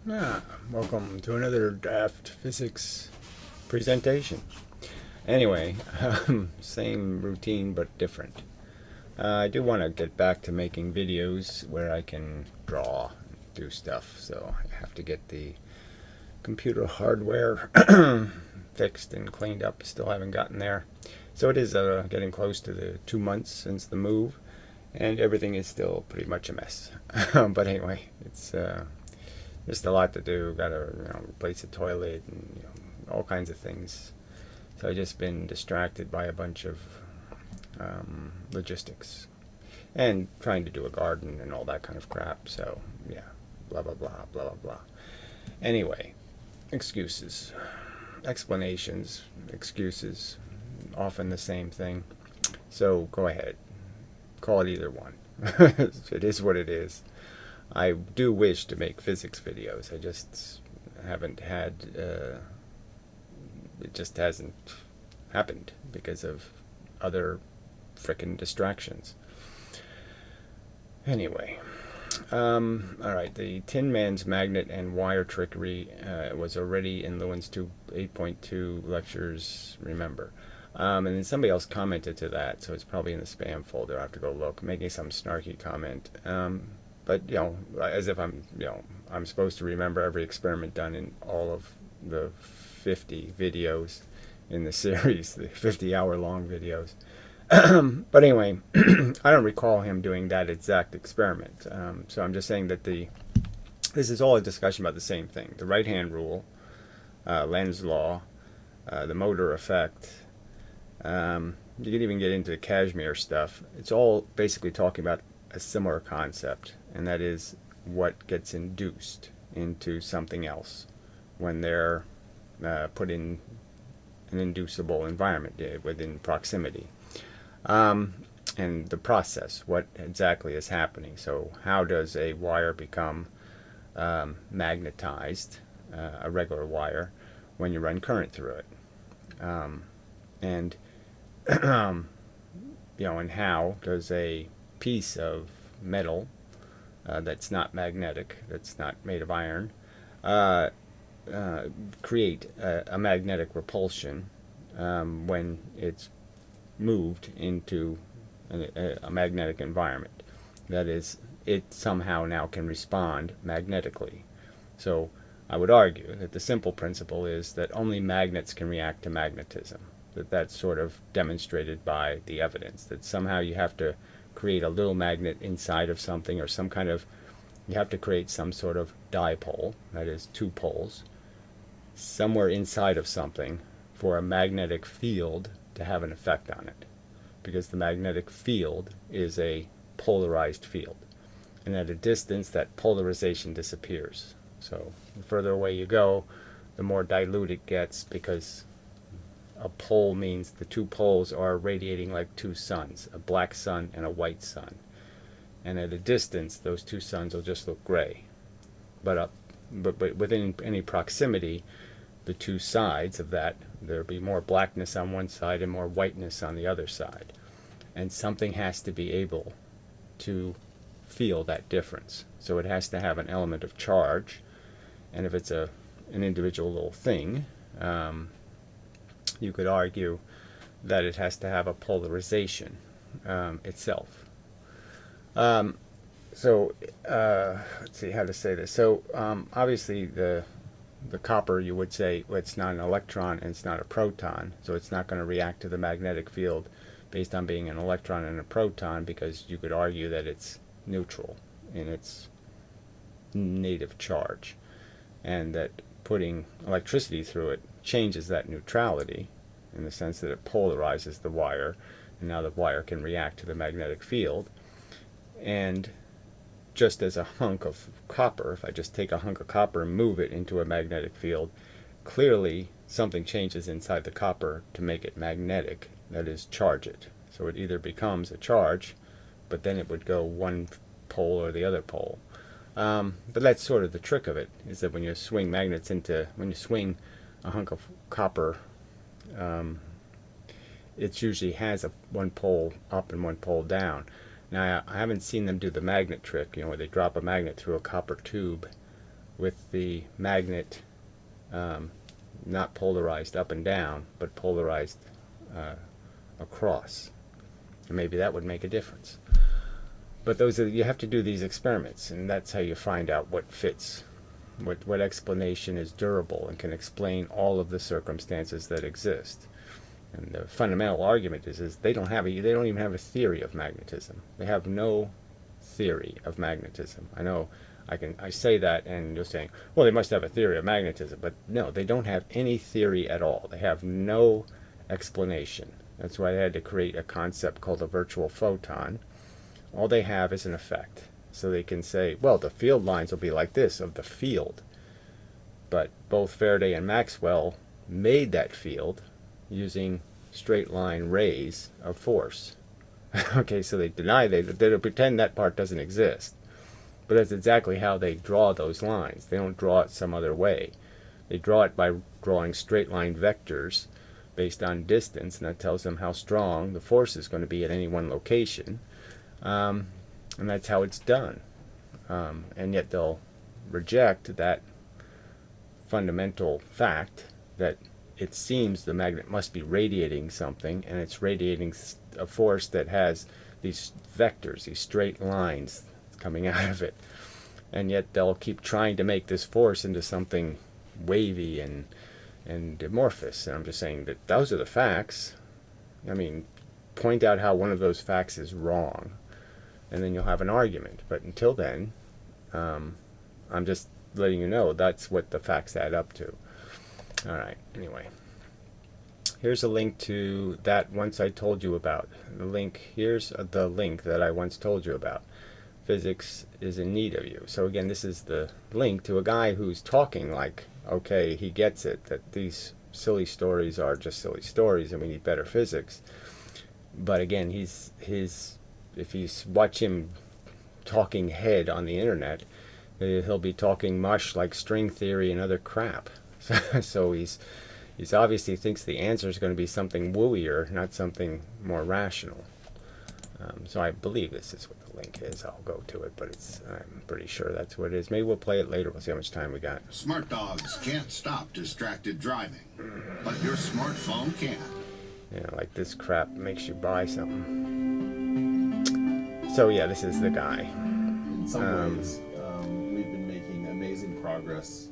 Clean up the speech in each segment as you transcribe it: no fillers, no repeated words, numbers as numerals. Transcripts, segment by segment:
Welcome to another draft physics presentation. Anyway, same routine but different. I do want to get back to making videos where I can draw, do stuff, so I have to get the computer hardware fixed and cleaned up. Still haven't gotten there. So it is getting close to the 2 months since the move, and everything is still pretty much a mess. But anyway, it's just a lot to do. Got to replace the toilet and all kinds of things. So I've just been distracted by a bunch of logistics and trying to do a garden and all that kind of crap. So yeah, blah blah blah blah blah blah. Anyway, excuses, explanations, excuses, often the same thing. So go ahead, call it either one. It is what it is. I do wish to make physics videos. I just haven't had. It just hasn't happened because of other frickin' distractions. Anyway, all right. The Tin Man's magnet and wire trickery was already in Lewin's 8.2 lectures. Remember. And then somebody else commented to that, so it's probably in the spam folder. I have to go look, making some snarky comment. But as if I'm supposed to remember every experiment done in all of the 50 videos in the series, the 50-hour-long videos. But anyway, I don't recall him doing that exact experiment. So I'm just saying that this is all a discussion about the same thing: the right-hand rule, Lenz's law, the motor effect. You can even get into the Kashmir stuff. It's all basically talking about a similar concept, and that is what gets induced into something else when they're put in an inducible environment within proximity. And the process, what exactly is happening. So how does a wire become magnetized, a regular wire, when you run current through it? And and how does a piece of metal that's not magnetic, that's not made of iron, create a magnetic repulsion when it's moved into a magnetic environment? That is, it somehow now can respond magnetically. So I would argue that the simple principle is that only magnets can react to magnetism. That's sort of demonstrated by the evidence, that somehow you have to create a little magnet inside of something, or you have to create some sort of dipole, that is two poles, somewhere inside of something for a magnetic field to have an effect on it. Because the magnetic field is a polarized field. And at a distance, that polarization disappears. So the further away you go, the more dilute it gets, because a pole means the two poles are radiating like two suns, a black sun and a white sun. And at a distance, those two suns will just look gray. But within any proximity, the two sides of that, there'll be more blackness on one side and more whiteness on the other side. And something has to be able to feel that difference. So it has to have an element of charge. And if it's an individual little thing, you could argue that it has to have a polarization itself. So let's see how to say this. So obviously the copper, you would say, well, it's not an electron and it's not a proton, so it's not going to react to the magnetic field based on being an electron and a proton, because you could argue that it's neutral in its native charge, and that putting electricity through it changes that neutrality in the sense that it polarizes the wire, and now the wire can react to the magnetic field. And just as a hunk of copper, if I just take a hunk of copper and move it into a magnetic field, clearly something changes inside the copper to make it magnetic, that is, charge it. So it either becomes a charge, but then it would go one pole or the other pole. But that's sort of the trick of it, is that when you swing a hunk of copper, it usually has one pole up and one pole down. Now, I haven't seen them do the magnet trick, where they drop a magnet through a copper tube with the magnet not polarized up and down, but polarized across. And maybe that would make a difference. But you have to do these experiments, and that's how you find out what fits, what explanation is durable and can explain all of the circumstances that exist. And the fundamental argument is they don't even have a theory of magnetism. They have no theory of magnetism. I know I say that and you're saying, well, they must have a theory of magnetism, but no, they don't have any theory at all. They have no explanation. That's why they had to create a concept called a virtual photon. All they have is an effect. So they can say, well, the field lines will be like this of the field. But both Faraday and Maxwell made that field using straight line rays of force. Okay, so they pretend that part doesn't exist. But that's exactly how they draw those lines. They don't draw it some other way. They draw it by drawing straight line vectors based on distance, and that tells them how strong the force is going to be at any one location. And that's how it's done. And yet they'll reject that fundamental fact that it seems the magnet must be radiating something, and it's radiating a force that has these vectors, these straight lines coming out of it. And yet they'll keep trying to make this force into something wavy and amorphous. And I'm just saying that those are the facts. I mean, point out how one of those facts is wrong, and then you'll have an argument. But until then, I'm just letting you know that's what the facts add up to. All right, anyway. Here's a link to that once I told you about. Here's the link that I once told you about. Physics is in need of you. So again, this is the link to a guy who's talking like, okay, he gets it, that these silly stories are just silly stories and we need better physics. But again, if you watch him talking head on the internet, he'll be talking mush like string theory and other crap. So he's obviously thinks the answer is going to be something wooier, not something more rational. So I believe this is what the link is. I'll go to it, but I'm pretty sure that's what it is. Maybe we'll play it later. We'll see how much time we got. Smart dogs can't stop distracted driving, but your smartphone can. Yeah, like this crap makes you buy something. So yeah, this is the guy. In some ways, we've been making amazing progress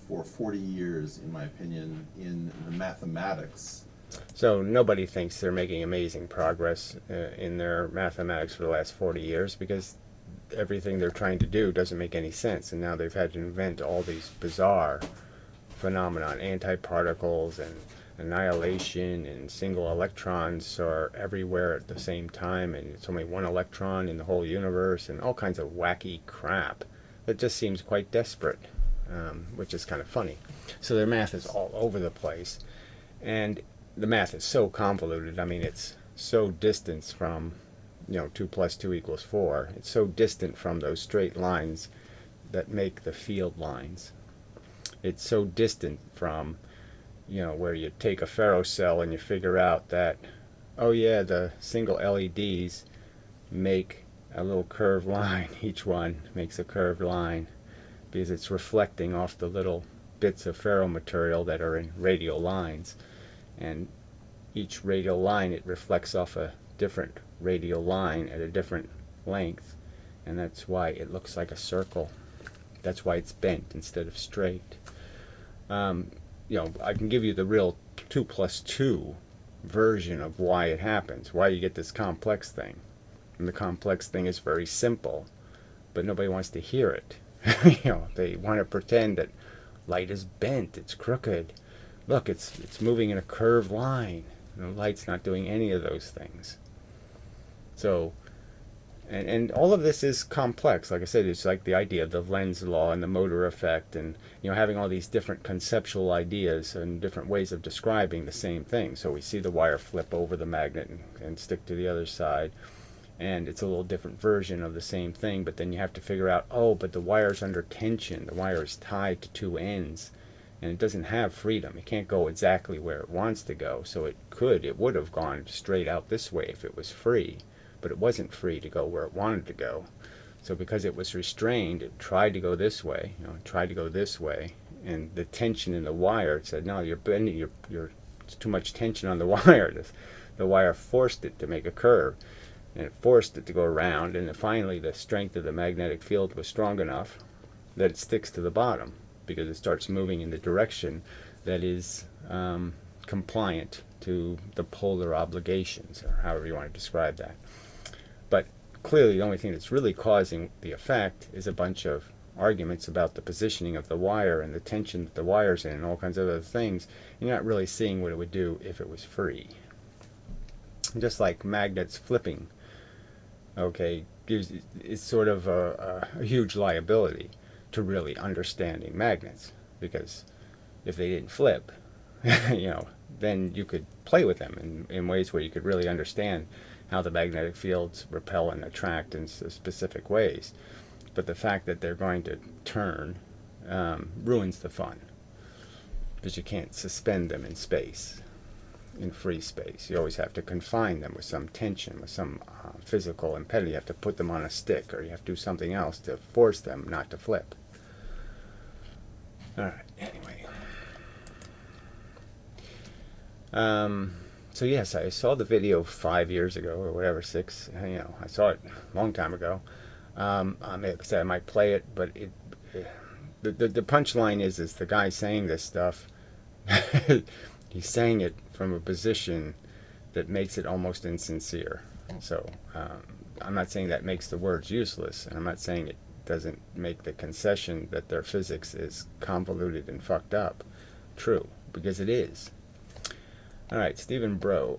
for 40 years, in my opinion, in the mathematics. So nobody thinks they're making amazing progress in their mathematics for the last 40 years, because everything they're trying to do doesn't make any sense, and now they've had to invent all these bizarre phenomena. Antiparticles and annihilation and single electrons are everywhere at the same time, and it's only one electron in the whole universe, and all kinds of wacky crap that just seems quite desperate, which is kind of funny. So their math is all over the place, and the math is so convoluted. I mean, it's so distant from, 2 + 2 = 4. It's so distant from those straight lines that make the field lines. It's so distant from, where you take a ferrocell and you figure out that, oh yeah, the single LEDs make a little curved line. Each one makes a curved line because it's reflecting off the little bits of ferromaterial that are in radial lines. And each radial line, it reflects off a different radial line at a different length, and that's why it looks like a circle. That's why it's bent instead of straight. I can give you the real 2 + 2 version of why it happens, why you get this complex thing. And the complex thing is very simple, but nobody wants to hear it. They want to pretend that light is bent, it's crooked. Look, it's moving in a curved line. The light's not doing any of those things. So, and all of this is complex. Like I said, it's like the idea of the lens law and the motor effect, and having all these different conceptual ideas and different ways of describing the same thing. So we see the wire flip over the magnet and stick to the other side, and it's a little different version of the same thing. But then you have to figure out, but the wire's under tension. The wire is tied to two ends, and it doesn't have freedom. It can't go exactly where it wants to go. So it would have gone straight out this way if it was free, but it wasn't free to go where it wanted to go. So because it was restrained, it tried to go this way, it tried to go this way, and the tension in the wire said, no, you're bending, you're it's too much tension on the wire. The wire forced it to make a curve, and it forced it to go around, and then finally the strength of the magnetic field was strong enough that it sticks to the bottom, because it starts moving in the direction that is compliant to the polar obligations, or however you want to describe that. But clearly the only thing that's really causing the effect is a bunch of arguments about the positioning of the wire and the tension that the wire's in and all kinds of other things. You're not really seeing what it would do if it was free. Just like magnets flipping, okay, is sort of a huge liability to really understanding magnets, because if they didn't flip, then you could play with them in ways where you could really understand how the magnetic fields repel and attract in specific ways. But the fact that they're going to turn ruins the fun, because you can't suspend them in space, in free space. You always have to confine them with some tension, with some physical impediment. You have to put them on a stick, or you have to do something else to force them not to flip. All right, anyway. So yes, I saw the video 5 years ago, or whatever, 6. I saw it a long time ago. Like I said, I might play it, but the punchline is the guy saying this stuff, he's saying it from a position that makes it almost insincere. So I'm not saying that makes the words useless, and I'm not saying it doesn't make the concession that their physics is convoluted and fucked up true, because it is. All right, Stephen Bro,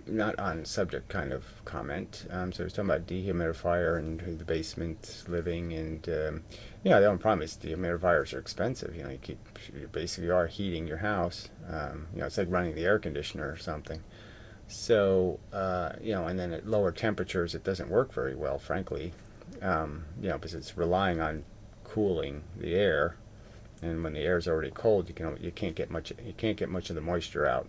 not on subject kind of comment. So he's talking about dehumidifier and the basement living, and the only problem is dehumidifiers are expensive. You basically are heating your house. It's like running the air conditioner or something. So and then at lower temperatures, it doesn't work very well, frankly. Because it's relying on cooling the air, and when the air is already cold, you can't get much of the moisture out.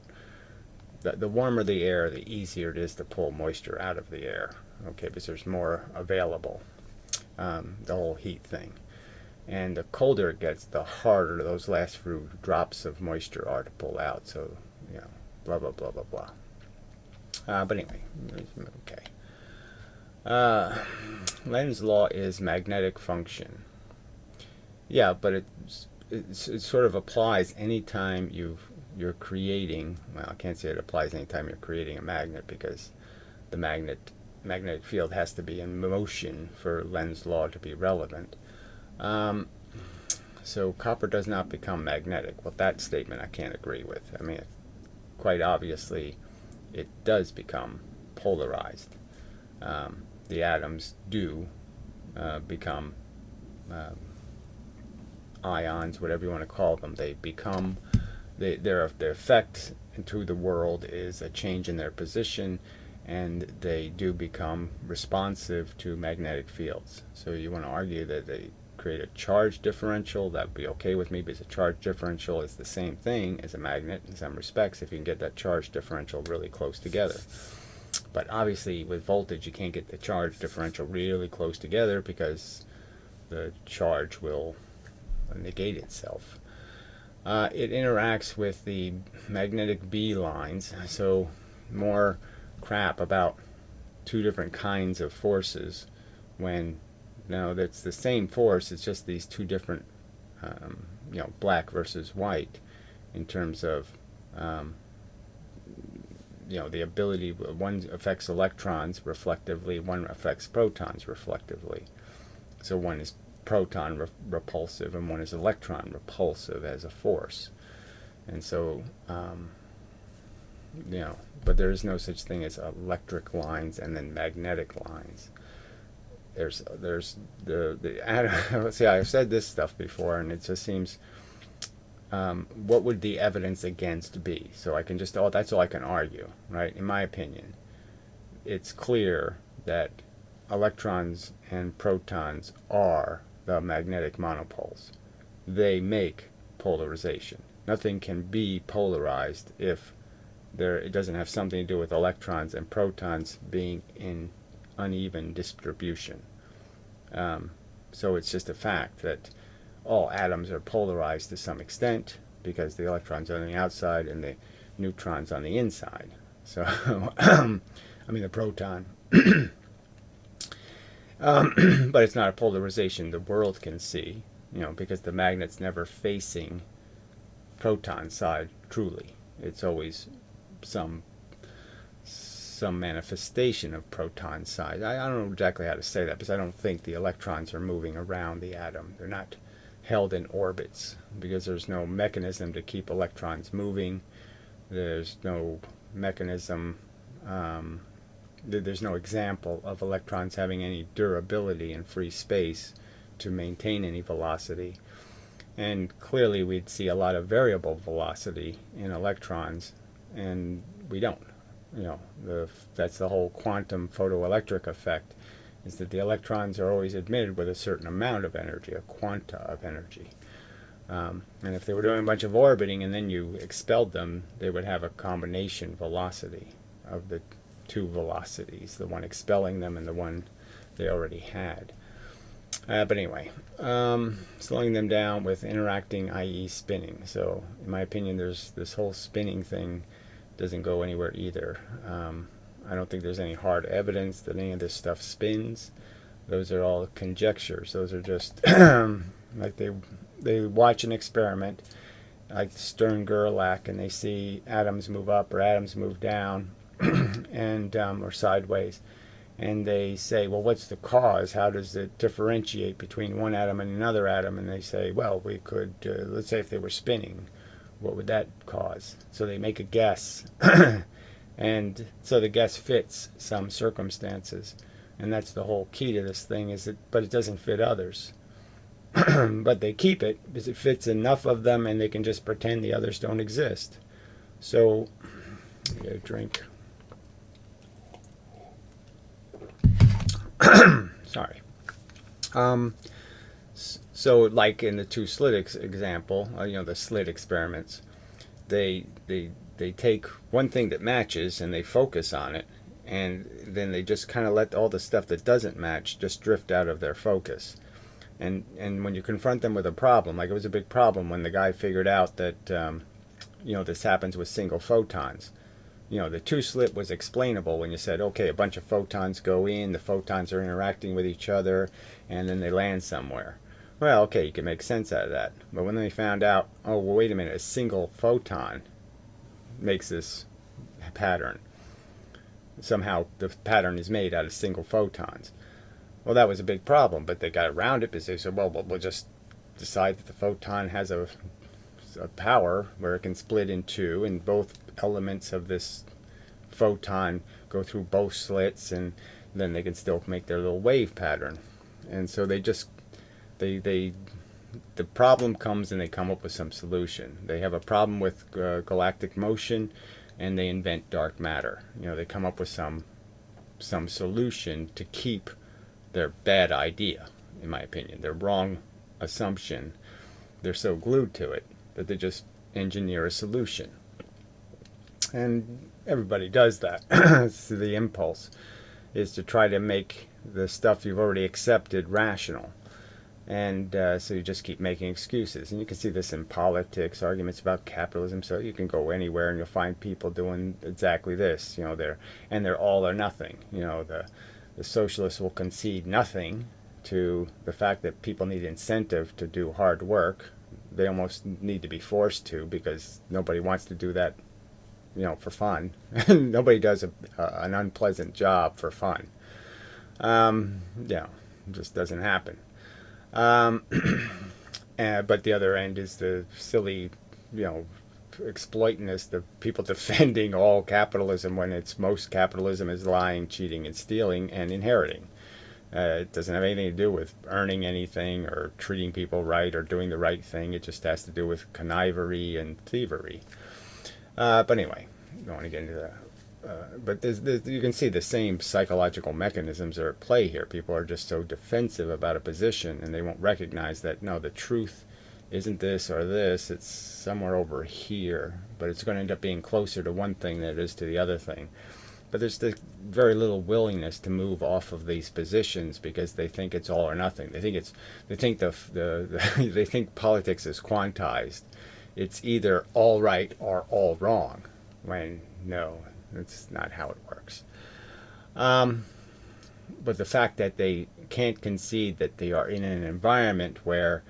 The warmer the air, the easier it is to pull moisture out of the air, okay, because there's more available, the whole heat thing. And the colder it gets, the harder those last few drops of moisture are to pull out, so, blah, blah, blah, blah, blah. But anyway, okay. Lenz's law is magnetic function. Yeah, but it sort of applies anytime you're creating, well, I can't say it applies anytime you're creating a magnet, because the magnetic field has to be in motion for Lenz's law to be relevant. So copper does not become magnetic. Well, that statement I can't agree with. I mean, quite obviously, it does become polarized. The atoms do become ions, whatever you want to call them. They become their effect into the world is a change in their position, and they do become responsive to magnetic fields. So you want to argue that they create a charge differential. That would be okay with me, because a charge differential is the same thing as a magnet in some respects, if you can get that charge differential really close together. But obviously with voltage you can't get the charge differential really close together, because the charge will negate itself. It interacts with the magnetic B lines, so more crap about two different kinds of forces, when that's the same force, it's just these two different black versus white in terms of the ability. One affects electrons reflectively, one affects protons reflectively. So one is proton repulsive and one is electron repulsive as a force. And so but there is no such thing as electric lines and then magnetic lines. There's the atom. See, I've said this stuff before, and it just seems, what would the evidence against be? So I can just, that's all I can argue, right? In my opinion, it's clear that electrons and protons are the magnetic monopoles. They make polarization. Nothing can be polarized if it doesn't have something to do with electrons and protons being in uneven distribution. So it's just a fact that all atoms are polarized to some extent because the electrons are on the outside and the neutrons on the inside. So, I mean the proton. But it's not a polarization the world can see, because the magnet's never facing proton side truly. It's always some manifestation of proton side. I don't know exactly how to say that because I don't think the electrons are moving around the atom. They're not held in orbits because there's no mechanism to keep electrons moving. There's no mechanism, there's no example of electrons having any durability in free space to maintain any velocity. And clearly we'd see a lot of variable velocity in electrons, and we don't. That's the whole quantum photoelectric effect, is that the electrons are always emitted with a certain amount of energy, a quanta of energy. And if they were doing a bunch of orbiting and then you expelled them, they would have a combination velocity of the two velocities, the one expelling them and the one they already had. But anyway, slowing them down with interacting, i.e. spinning. So in my opinion, there's this whole spinning thing doesn't go anywhere either. I don't think there's any hard evidence that any of this stuff spins. Those are all conjectures. Those are just like they watch an experiment like Stern Gerlach and they see atoms move up or atoms move down and or sideways, and they say, well, what's the cause? How does it differentiate between one atom and another atom? And they say, well, we could let's say if they were spinning, what would that cause? So they make a guess and so the guess fits some circumstances, and that's the whole key to this thing, is that but it doesn't fit others. But they keep it because it fits enough of them and they can just pretend the others don't exist. So get a drink. Sorry. So like in the two slit example, the slit experiments, they take one thing that matches and they focus on it, and then they just kind of let all the stuff that doesn't match just drift out of their focus. And when you confront them with a problem, like it was a big problem when the guy figured out that this happens with single photons. The two slit was explainable when you said, okay, a bunch of photons go in, the photons are interacting with each other, and then they land somewhere. Well, okay, you can make sense out of that. But when they found out, oh, well, wait a minute, a single photon makes this pattern. Somehow the pattern is made out of single photons. Well, that was a big problem, but they got around it because they said, well, we'll just decide that the photon has a power where it can split in two, and both elements of this photon go through both slits, and then they can still make their little wave pattern. And so the problem comes and they come up with some solution. They have a problem with galactic motion, and they invent dark matter. They come up with some solution to keep their bad idea, in my opinion, their wrong assumption. They're so glued to it that they just engineer a solution. And everybody does that. It's the impulse, is to try to make the stuff you've already accepted rational. And so you just keep making excuses. And you can see this in politics, arguments about capitalism. So you can go anywhere and you'll find people doing exactly this. They're all or nothing. The socialists will concede nothing to the fact that people need incentive to do hard work. They almost need to be forced to, because nobody wants to do that, for fun. Nobody does an unpleasant job for fun. It just doesn't happen. But the other end is the silly, exploitinist, the people defending all capitalism when most capitalism is lying, cheating, and stealing and inheriting. It doesn't have anything to do with earning anything or treating people right or doing the right thing. It just has to do with connivery and thievery. But anyway, I don't want to get into that. But you can see the same psychological mechanisms are at play here. People are just so defensive about a position, and they won't recognize that, no, the truth isn't this or this, it's somewhere over here, but it's going to end up being closer to one thing than it is to the other thing. But there's very little willingness to move off of these positions because they think it's all or nothing. They think they think politics is quantized. It's either all right or all wrong. When no, that's not how it works. But the fact that they can't concede that they are in an environment where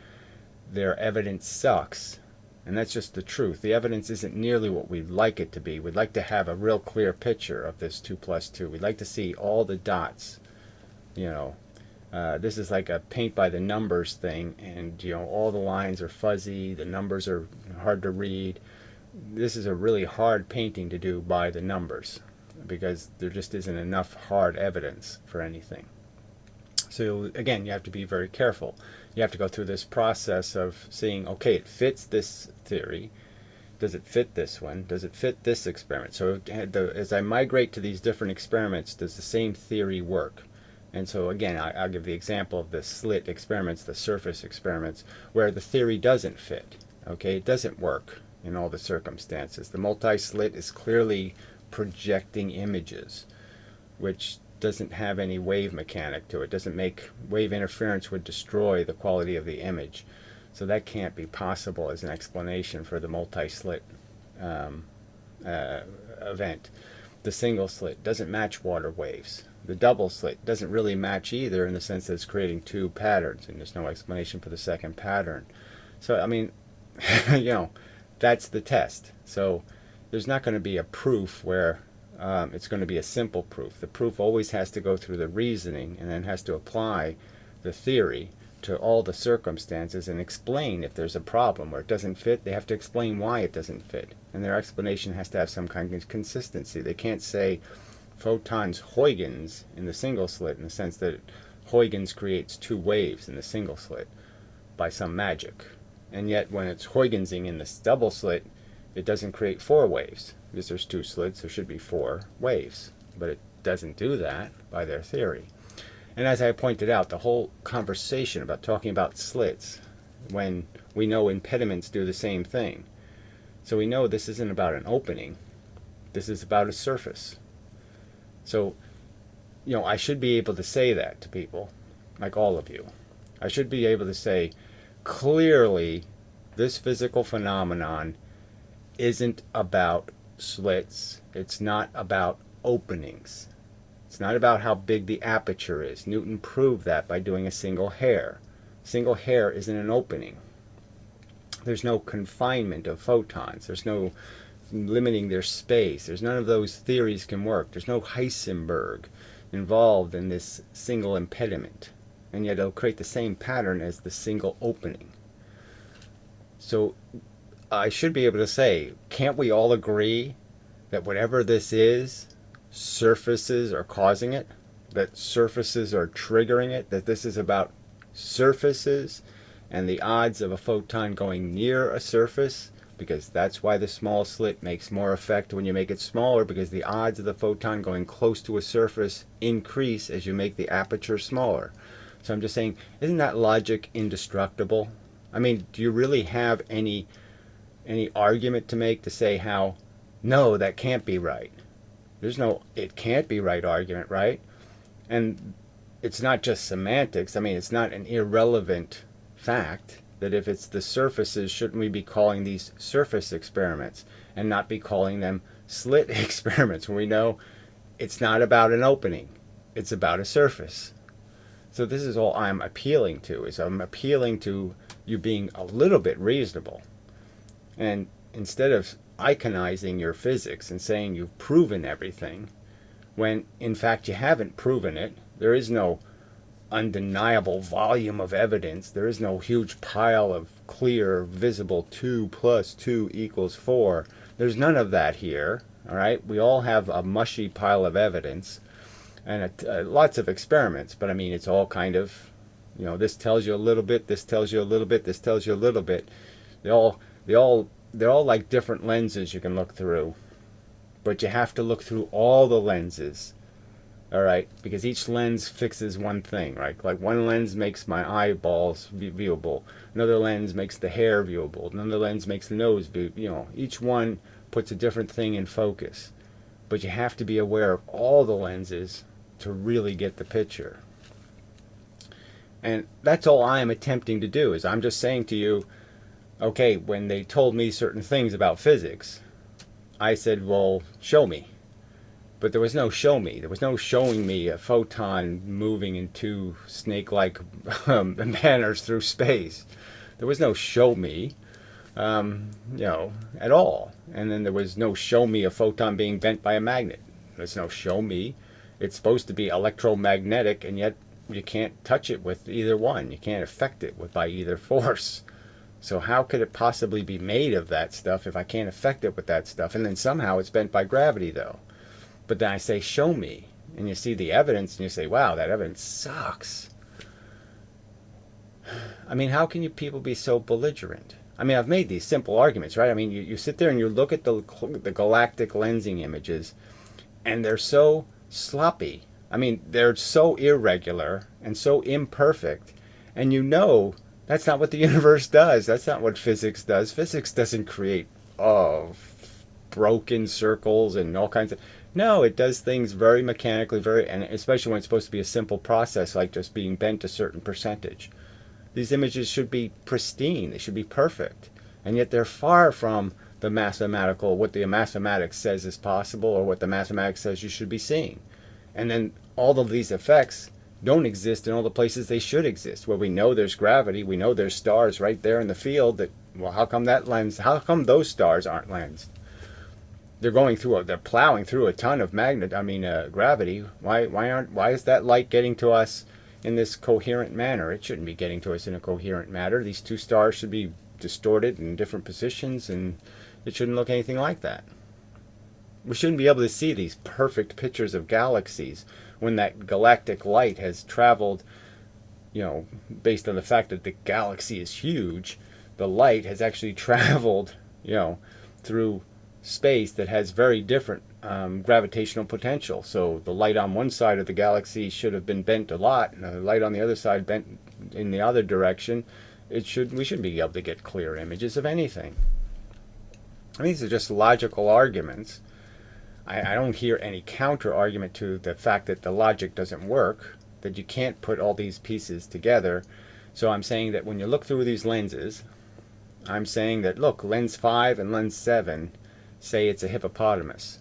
their evidence sucks, and that's just the truth. The evidence isn't nearly what we'd like it to be. We'd like to have a real clear picture of this 2 plus 2. We'd like to see all the dots. This is like a paint by the numbers thing, and all the lines are fuzzy, the numbers are hard to read. This is a really hard painting to do by the numbers because there just isn't enough hard evidence for anything. So again, you have to be very careful. You have to go through this process of seeing, okay, it fits this theory. Does it fit this one? Does it fit this experiment? So as I migrate to these different experiments, does the same theory work? And so again, I'll give the example of the slit experiments, the surface experiments, where the theory doesn't fit. Okay, it doesn't work in all the circumstances. The multi-slit is clearly projecting images, which doesn't have any wave mechanic to it. Doesn't make wave interference would destroy the quality of the image. So that can't be possible as an explanation for the multi-slit event. The single slit doesn't match water waves. The double slit doesn't really match either in the sense that it's creating 2 patterns, and there's no explanation for the second pattern. So, I mean, that's the test. So there's not going to be a proof where it's going to be a simple proof. The proof always has to go through the reasoning and then has to apply the theory to all the circumstances and explain if there's a problem where it doesn't fit. They have to explain why it doesn't fit, and their explanation has to have some kind of consistency. They can't say photons Huygens in the single slit in the sense that Huygens creates 2 waves in the single slit by some magic, and yet when it's Huygensing in this double slit, it doesn't create 4 waves. Because there's 2 slits, there should be 4 waves, but it doesn't do that by their theory. And as I pointed out, the whole conversation about talking about slits when we know impediments do the same thing. So we know this isn't about an opening, this is about a surface. So, I should be able to say that to people, like all of you. I should be able to say, clearly, this physical phenomenon isn't about slits. It's not about openings. It's not about how big the aperture is. Newton proved that by doing a single hair. Single hair isn't an opening. There's no confinement of photons. There's no limiting their space. There's none of those theories can work. There's no Heisenberg involved in this single impediment. And yet it'll create the same pattern as the single opening. So I should be able to say, can't we all agree that whatever this is, surfaces are causing it, that surfaces are triggering it, that this is about surfaces and the odds of a photon going near a surface, because that's why the small slit makes more effect when you make it smaller, because the odds of the photon going close to a surface increase as you make the aperture smaller. So I'm just saying, isn't that logic indestructible? I mean, do you really have any argument to make to say how, no, that can't be right? There's no it can't be right argument, right? And it's not just semantics. I mean, it's not an irrelevant fact that if it's the surfaces, shouldn't we be calling these surface experiments and not be calling them slit experiments, when we know it's not about an opening, it's about a surface. So this is all I'm appealing to, is I'm appealing to you being a little bit reasonable. And instead of iconizing your physics and saying you've proven everything, when in fact you haven't proven it, there is no undeniable volume of evidence, there is no huge pile of clear, visible 2 plus 2 equals 4. There's none of that here, all right? We all have a mushy pile of evidence and lots of experiments, but I mean, it's all kind of, this tells you a little bit, this tells you a little bit, this tells you a little bit. They're all like different lenses you can look through, but you have to look through all the lenses, all right? Because each lens fixes one thing, right? Like one lens makes my eyeballs viewable, another lens makes the hair viewable, another lens makes the nose viewable. Each one puts a different thing in focus. but you have to be aware of all the lenses to really get the picture. And that's all I am attempting to do, is I'm just saying to you, okay, when they told me certain things about physics, I said, well, show me. But there was no show me. There was no showing me a photon moving in two snake-like manners through space. There was no show me, at all. And then there was no show me a photon being bent by a magnet. There's no show me. It's supposed to be electromagnetic, and yet you can't touch it with either one. You can't affect it by either force. So how could it possibly be made of that stuff if I can't affect it with that stuff? And then somehow it's bent by gravity, though. But then I say, show me. And you see the evidence, and you say, wow, that evidence sucks. I mean, how can you people be so belligerent? I mean, I've made these simple arguments, right? I mean, you sit there and you look at the galactic lensing images, and they're so sloppy. I mean, they're so irregular and so imperfect. And you know that's not what the universe does. That's not what physics does. Physics doesn't create broken circles and all kinds of... No, it does things very mechanically, and especially when it's supposed to be a simple process, like just being bent a certain percentage. These images should be pristine. They should be perfect. And yet they're far from the mathematical, what the mathematics says is possible, or what the mathematics says you should be seeing. And then all of these effects don't exist in all the places they should exist, where we know there's gravity, we know there's stars right there in the field. Well, how come those stars aren't lensed? They're plowing through a ton of gravity. Why is that light getting to us in this coherent manner? It shouldn't be getting to us in a coherent manner. These two stars should be distorted in different positions, and it shouldn't look anything like that. We shouldn't be able to see these perfect pictures of galaxies when that galactic light has traveled, based on the fact that the galaxy is huge. The light has actually traveled, through space that has very different gravitational potential. So the light on one side of the galaxy should have been bent a lot, and the light on the other side bent in the other direction. We should be able to get clear images of anything. These are just logical arguments. I don't hear any counter argument to the fact that the logic doesn't work, that you can't put all these pieces together. So I'm saying that when you look through these lenses, I'm saying that, look, lens 5 and lens 7 say it's a hippopotamus.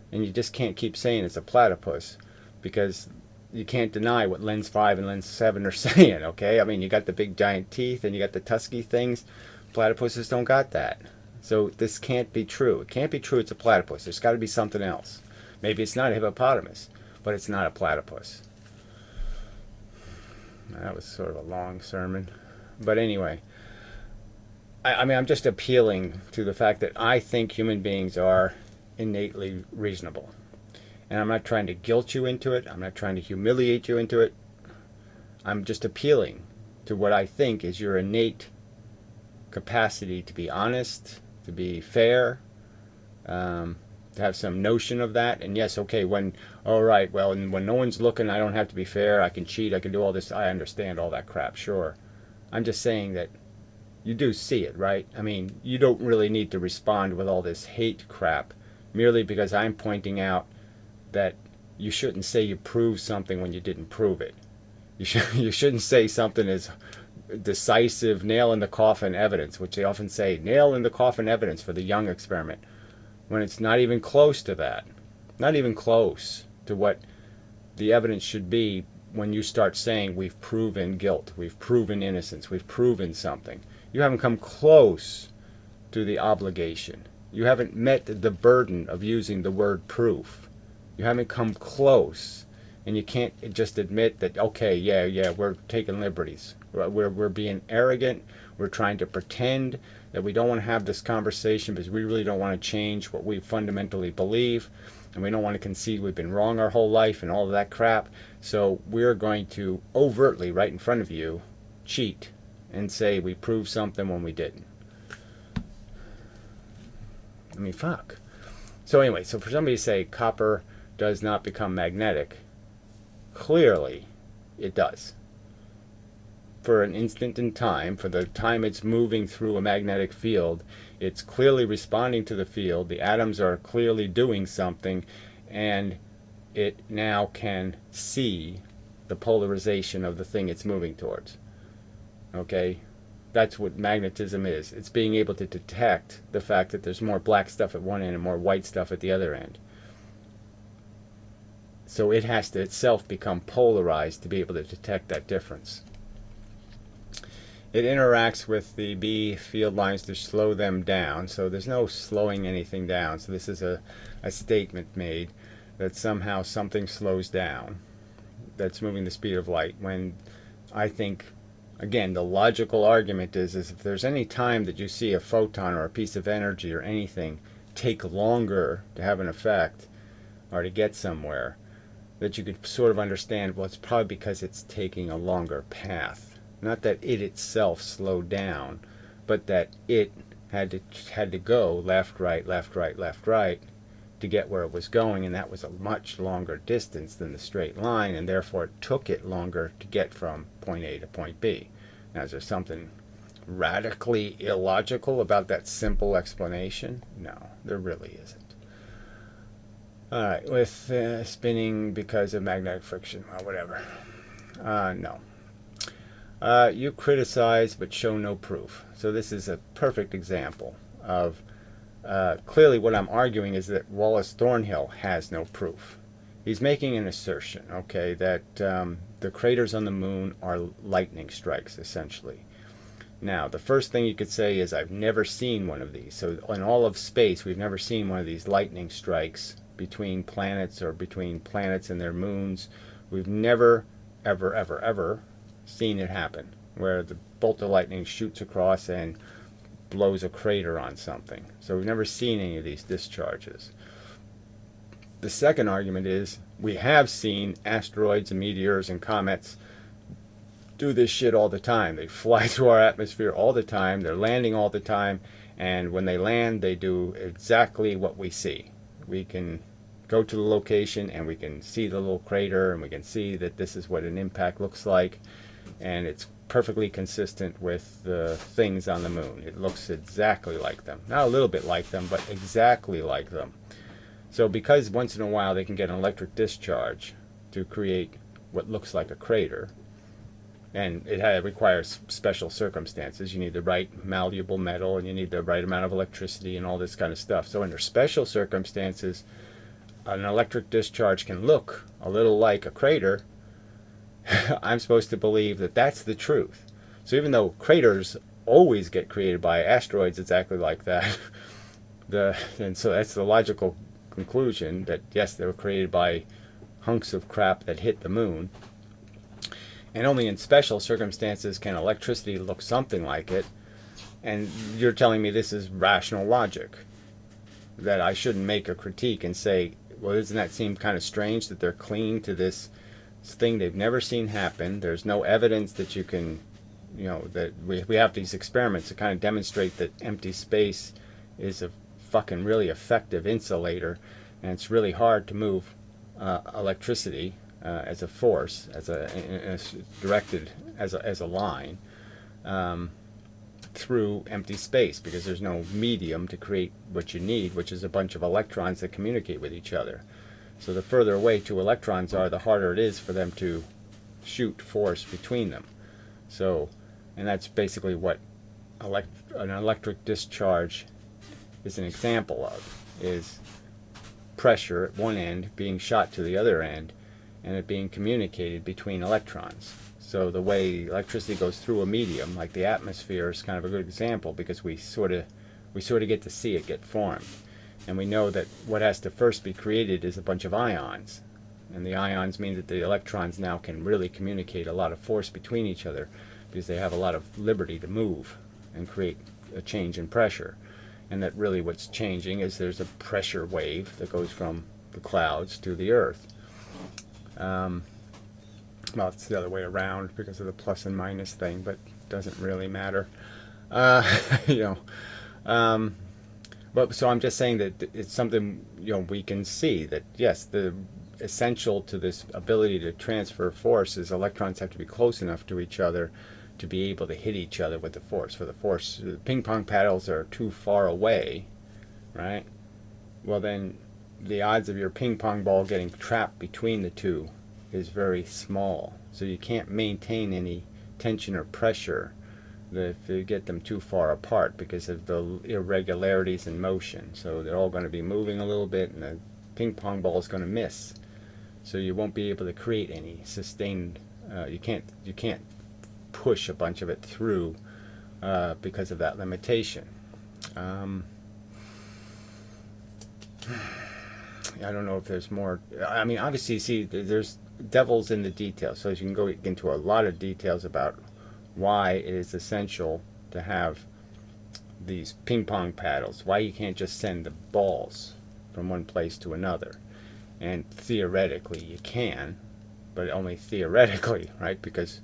And you just can't keep saying it's a platypus, because you can't deny what lens 5 and lens 7 are saying, okay? I mean, you got the big giant teeth and you got the tusky things. Platypuses don't got that. So this can't be true. It can't be true it's a platypus. There's got to be something else. Maybe it's not a hippopotamus, but it's not a platypus. That was sort of a long sermon. But anyway, I'm just appealing to the fact that I think human beings are innately reasonable. And I'm not trying to guilt you into it. I'm not trying to humiliate you into it. I'm just appealing to what I think is your innate capacity to be honest, to be fair, to have some notion of that. And yes, okay, when no one's looking, I don't have to be fair, I can cheat, I can do all this. I understand all that crap, sure. I'm just saying that you do see it, right? I mean, you don't really need to respond with all this hate crap merely because I'm pointing out that you shouldn't say you proved something when you didn't prove it. You shouldn't say something is decisive, nail in the coffin evidence, which they often say, nail in the coffin evidence for the Young experiment, when it's not even close to that. Not even close to what the evidence should be when you start saying we've proven guilt, we've proven innocence, we've proven something. You haven't come close to the obligation. You haven't met the burden of using the word proof. You haven't come close. And you can't just admit that, okay, yeah, we're taking liberties. We're being arrogant. We're trying to pretend that we don't want to have this conversation because we really don't want to change what we fundamentally believe. And we don't want to concede we've been wrong our whole life and all of that crap. So we're going to overtly, right in front of you, cheat and say we proved something when we didn't. I mean, fuck. So anyway, so for somebody to say copper does not become magnetic, clearly it does. For an instant in time, for the time it's moving through a magnetic field, it's clearly responding to the field. The atoms are clearly doing something, and it now can see the polarization of the thing it's moving towards. Okay? That's what magnetism is. It's being able to detect the fact that there's more black stuff at one end and more white stuff at the other end. So it has to itself become polarized to be able to detect that difference. It interacts with the B field lines to slow them down. So there's no slowing anything down. So this is a statement made that somehow something slows down that's moving the speed of light, when I think, again, the logical argument is if there's any time that you see a photon or a piece of energy or anything take longer to have an effect or to get somewhere, that you could sort of understand, well, it's probably because it's taking a longer path. Not that it itself slowed down, but that it had to go left, right, left, right, left, right to get where it was going, and that was a much longer distance than the straight line, and therefore it took it longer to get from point A to point B. Now, is there something radically illogical about that simple explanation? No, there really isn't. All right, with spinning because of magnetic friction, well, whatever. No. You criticize but show no proof. So this is a perfect example of clearly what I'm arguing is that Wallace Thornhill has no proof. He's making an assertion, okay, that the craters on the moon are lightning strikes, essentially. Now, the first thing you could say is I've never seen one of these. So in all of space, we've never seen one of these lightning strikes between planets or between planets and their moons. We've never, ever, ever, ever seen it happen, where the bolt of lightning shoots across and blows a crater on something. So we've never seen any of these discharges. The second argument is we have seen asteroids and meteors and comets do this shit all the time. They fly through our atmosphere all the time. They're landing all the time. And when they land, they do exactly what we see. We can go to the location and we can see the little crater and we can see that this is what an impact looks like. And it's perfectly consistent with the things on the moon. It looks exactly like them. Not a little bit like them, but exactly like them. So because once in a while they can get an electric discharge to create what looks like a crater, and it requires special circumstances. You need the right malleable metal, and you need the right amount of electricity and all this kind of stuff. So under special circumstances, an electric discharge can look a little like a crater. I'm supposed to believe that that's the truth. So even though craters always get created by asteroids exactly like that, and so that's the logical conclusion, that yes, they were created by hunks of crap that hit the moon. And only in special circumstances can electricity look something like it. And you're telling me this is rational logic, that I shouldn't make a critique and say, well, doesn't that seem kind of strange that they're clinging to this thing they've never seen happen? There's no evidence that you can, that we have these experiments to kind of demonstrate that empty space is a fucking really effective insulator, and it's really hard to move electricity as a force, directed as a line through empty space, because there's no medium to create what you need, which is a bunch of electrons that communicate with each other. So the further away two electrons are, the harder it is for them to shoot force between them. So, and that's basically what an electric discharge is an example of, is pressure at one end being shot to the other end, and it being communicated between electrons. So the way electricity goes through a medium, like the atmosphere, is kind of a good example, because we sort of get to see it get formed. And we know that what has to first be created is a bunch of ions. And the ions mean that the electrons now can really communicate a lot of force between each other, because they have a lot of liberty to move and create a change in pressure. And that really what's changing is there's a pressure wave that goes from the clouds to the Earth. Well, it's the other way around because of the plus and minus thing, but it doesn't really matter. But so I'm just saying that it's something we can see, that yes, the essential to this ability to transfer force is electrons have to be close enough to each other to be able to hit each other with the force. For the force, the ping pong paddles are too far away, right? Well, then the odds of your ping pong ball getting trapped between the two is very small. So you can't maintain any tension or pressure if you get them too far apart because of the irregularities in motion. So they're all going to be moving a little bit, and the ping pong ball is going to miss. So you won't be able to create any sustained. You can't push a bunch of it through because of that limitation. I don't know if there's more. I mean, obviously, see, there's devils in the details. So you can go into a lot of details about why it is essential to have these ping pong paddles, why you can't just send the balls from one place to another. And theoretically you can, but only theoretically, right? Because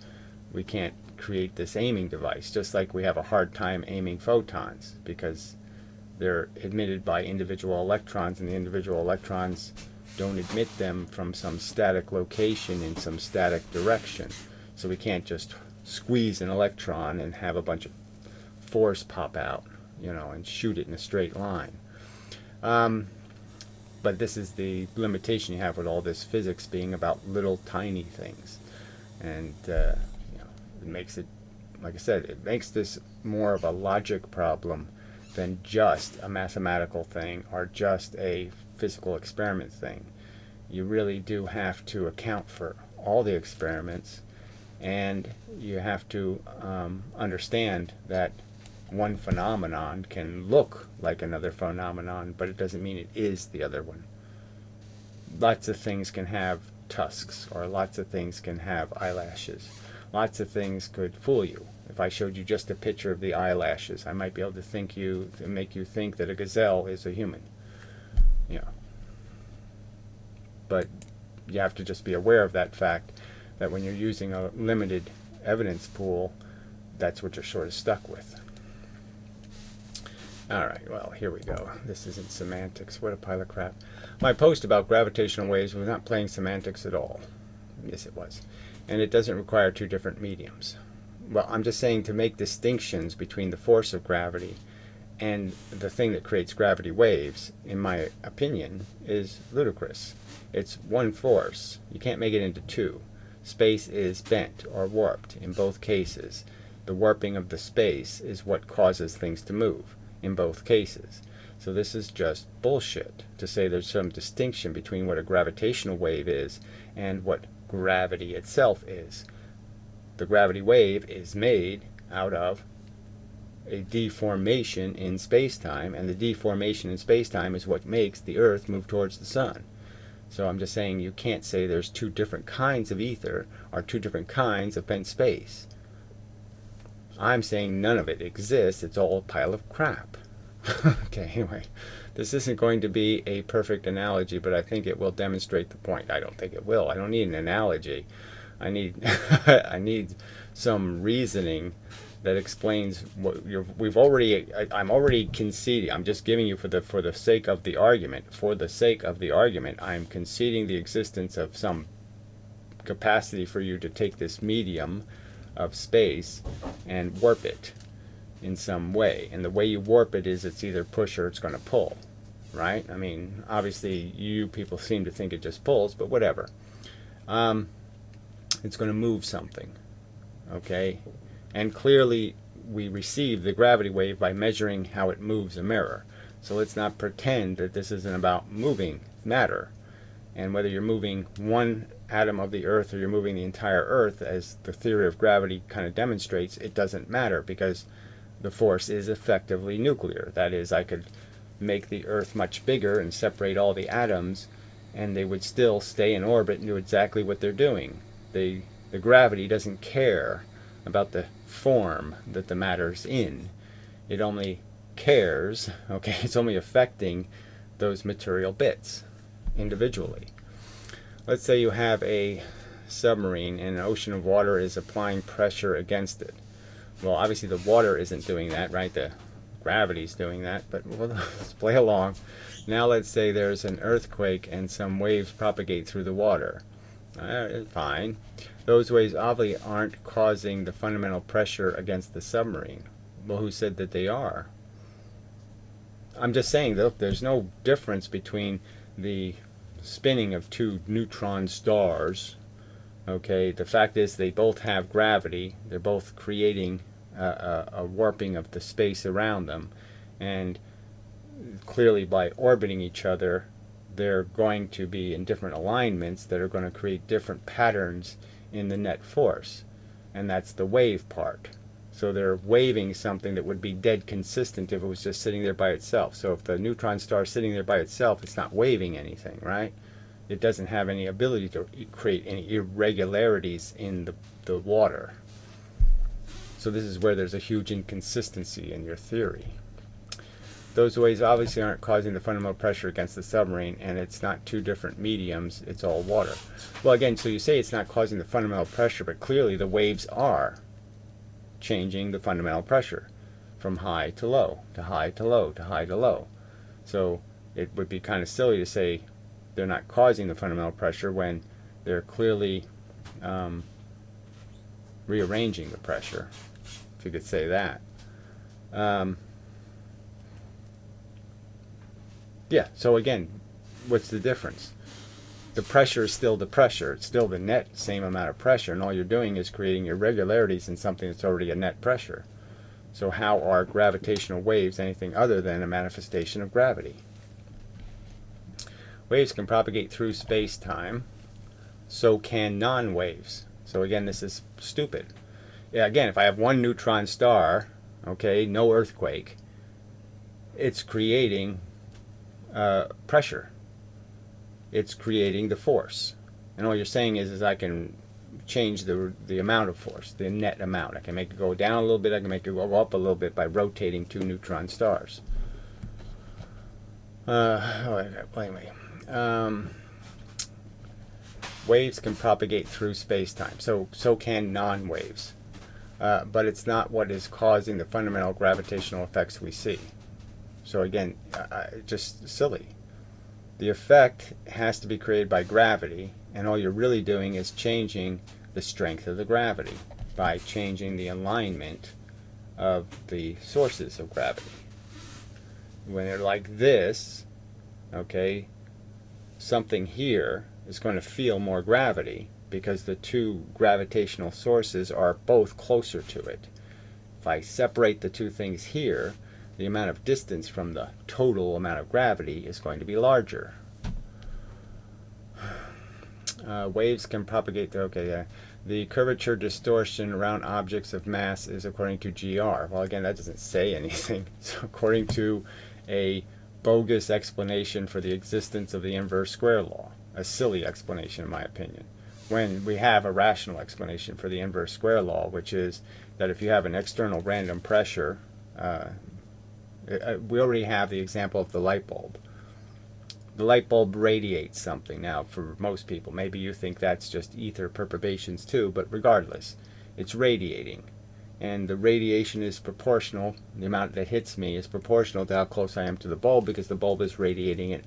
we can't create this aiming device, just like we have a hard time aiming photons because they're emitted by individual electrons, and the individual electrons don't emit them from some static location in some static direction. So we can't just squeeze an electron and have a bunch of force pop out, and shoot it in a straight line. But this is the limitation you have with all this physics being about little tiny things. And it makes it, like I said, it makes this more of a logic problem than just a mathematical thing or just a physical experiment thing. You really do have to account for all the experiments, and you have to understand that one phenomenon can look like another phenomenon, but it doesn't mean it is the other one. Lots of things can have tusks, or lots of things can have eyelashes. Lots of things could fool you. If I showed you just a picture of the eyelashes, I might be able to make you think that a gazelle is a human. But you have to just be aware of that fact, that when you're using a limited evidence pool, that's what you're sort of stuck with. Alright, well, here we go. This isn't semantics. What a pile of crap. My post about gravitational waves was not playing semantics at all. Yes, it was. And it doesn't require two different mediums. Well, I'm just saying to make distinctions between the force of gravity and the thing that creates gravity waves, in my opinion, is ludicrous. It's one force. You can't make it into two. Space is bent or warped in both cases. The warping of the space is what causes things to move in both cases. So this is just bullshit to say there's some distinction between what a gravitational wave is and what gravity itself is. The gravity wave is made out of a deformation in space-time, and the deformation in space-time is what makes the Earth move towards the sun. So I'm just saying you can't say there's two different kinds of ether or two different kinds of bent space. I'm saying none of it exists. It's all a pile of crap. Okay, anyway, this isn't going to be a perfect analogy, but I think it will demonstrate the point. I don't think it will. I don't need an analogy. I need I need some reasoning that explains what I'm already conceding. I'm just giving you for the sake of the argument. For the sake of the argument, I'm conceding the existence of some capacity for you to take this medium of space and warp it in some way. And the way you warp it is it's either push or it's going to pull, right? I mean, obviously you people seem to think it just pulls, but whatever. It's going to move something, okay? And clearly we receive the gravity wave by measuring how it moves a mirror. So let's not pretend that this isn't about moving matter. And whether you're moving one atom of the Earth or you're moving the entire Earth, as the theory of gravity kind of demonstrates, it doesn't matter because the force is effectively nuclear. That is, I could make the Earth much bigger and separate all the atoms, and they would still stay in orbit and do exactly what they're doing. The gravity doesn't care about the form that the matter's in. It only cares, okay, it's only affecting those material bits individually. Let's say you have a submarine and an ocean of water is applying pressure against it. Well, obviously the water isn't doing that, right? The gravity's doing that, but let's play along. Now let's say there's an earthquake and some waves propagate through the water. Fine. Those waves obviously aren't causing the fundamental pressure against the submarine. Well, who said that they are? I'm just saying, look, there's no difference between the spinning of two neutron stars, okay, the fact is they both have gravity. They're both creating a warping of the space around them, and clearly by orbiting each other, they're going to be in different alignments that are going to create different patterns in the net force, and that's the wave part. So they're waving something that would be dead consistent if it was just sitting there by itself. So if the neutron star is sitting there by itself, it's not waving anything, right? It doesn't have any ability to create any irregularities in the water. So this is where there's a huge inconsistency in your theory. Those waves obviously aren't causing the fundamental pressure against the submarine, and it's not two different mediums, it's all water. Well, again, so you say it's not causing the fundamental pressure, but clearly the waves are changing the fundamental pressure from high to low, to high to low, to high to low. So it would be kind of silly to say they're not causing the fundamental pressure when they're clearly rearranging the pressure, if you could say that. Yeah, so again, what's the difference? The pressure is still the pressure. It's still the net same amount of pressure, and all you're doing is creating irregularities in something that's already a net pressure. So how are gravitational waves anything other than a manifestation of gravity? Waves can propagate through space-time. So can non-waves. So again, this is stupid. Yeah, again, if I have one neutron star, okay, no earthquake, it's creating pressure. It's creating the force. And all you're saying is I can change the amount of force, the net amount. I can make it go down a little bit, I can make it go up a little bit by rotating two neutron stars. Waves can propagate through space-time. So can non-waves. But it's not what is causing the fundamental gravitational effects we see. So again, just silly. The effect has to be created by gravity, and all you're really doing is changing the strength of the gravity by changing the alignment of the sources of gravity. When they're like this, okay, something here is going to feel more gravity because the two gravitational sources are both closer to it. If I separate the two things here, the amount of distance from the total amount of gravity is going to be larger. Waves can propagate, the curvature distortion around objects of mass is according to GR. Well, again, that doesn't say anything. So according to a bogus explanation for the existence of the inverse square law, a silly explanation in my opinion, when we have a rational explanation for the inverse square law, which is that if you have an external random pressure, we already have the example of the light bulb. The light bulb radiates something. Now, for most people, maybe you think that's just ether perturbations too, but regardless, it's radiating. And the radiation is proportional, the amount that hits me is proportional to how close I am to the bulb, because the bulb is radiating it.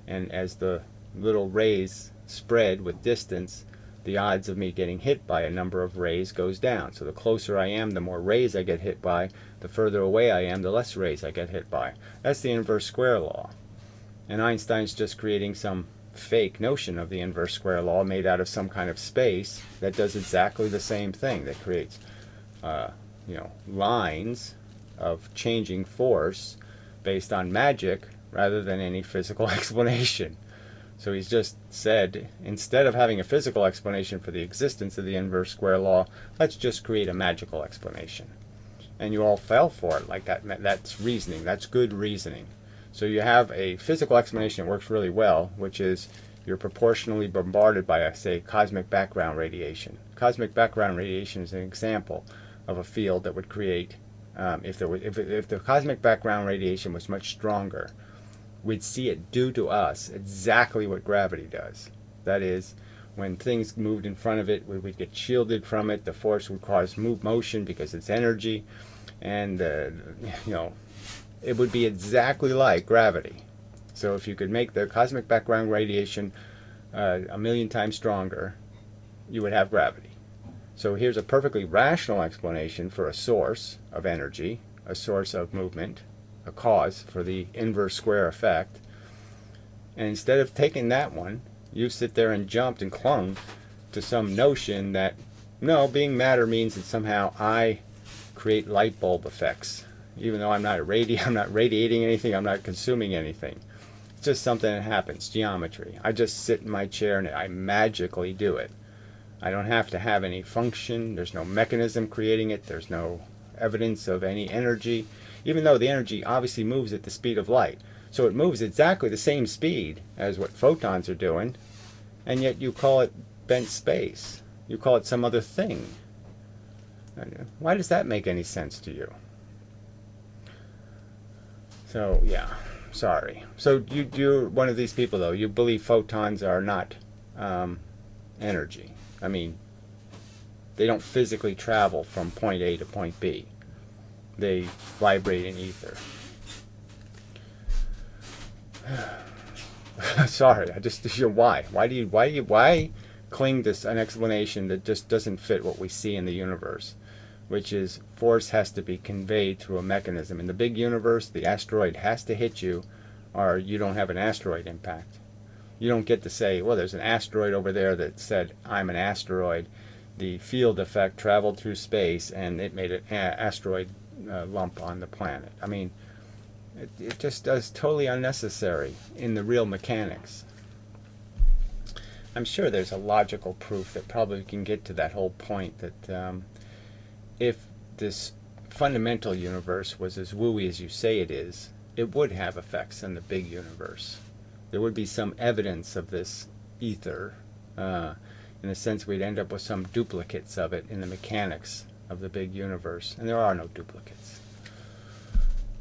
And as the little rays spread with distance, the odds of me getting hit by a number of rays goes down. So the closer I am, the more rays I get hit by. The further away I am, the less rays I get hit by. That's the inverse square law. And Einstein's just creating some fake notion of the inverse square law made out of some kind of space that does exactly the same thing, that creates lines of changing force based on magic rather than any physical explanation. So he's just said, instead of having a physical explanation for the existence of the inverse square law, let's just create a magical explanation. And you all fell for it like that. That's reasoning. That's good reasoning. So you have a physical explanation that works really well, which is you're proportionally bombarded by, say, cosmic background radiation. Cosmic background radiation is an example of a field that would create, if the cosmic background radiation was much stronger, we'd see it do to us exactly what gravity does. That is, when things moved in front of it, we would get shielded from it. The force would cause motion because it's energy, and it would be exactly like gravity. So if you could make the cosmic background radiation 1,000,000 times stronger, you would have gravity. So here's a perfectly rational explanation for a source of energy, a source of movement, a cause for the inverse square effect. And instead of taking that one, you sit there and jumped and clung to some notion that, no, being matter means that somehow I create light bulb effects. Even though I'm not radiating anything, I'm not consuming anything. It's just something that happens, geometry. I just sit in my chair and I magically do it. I don't have to have any function. There's no mechanism creating it. There's no evidence of any energy, even though the energy obviously moves at the speed of light. So it moves exactly the same speed as what photons are doing, and yet you call it bent space. You call it some other thing. Why does that make any sense to you? So, yeah, sorry. So you're one of these people, though. You believe photons are not energy. I mean, they don't physically travel from point A to point B. They vibrate in ether. Sorry, I just why? Why cling to an explanation that just doesn't fit what we see in the universe, which is force has to be conveyed through a mechanism. In the big universe, the asteroid has to hit you, or you don't have an asteroid impact. You don't get to say, well, there's an asteroid over there that said, I'm an asteroid. The field effect traveled through space and it made an asteroid lump on the planet. I mean, it just does totally unnecessary in the real mechanics. I'm sure there's a logical proof that probably can get to that whole point that if this fundamental universe was as wooey as you say it is, it would have effects in the big universe. There would be some evidence of this ether. In a sense, we'd end up with some duplicates of it in the mechanics of the big universe. And there are no duplicates.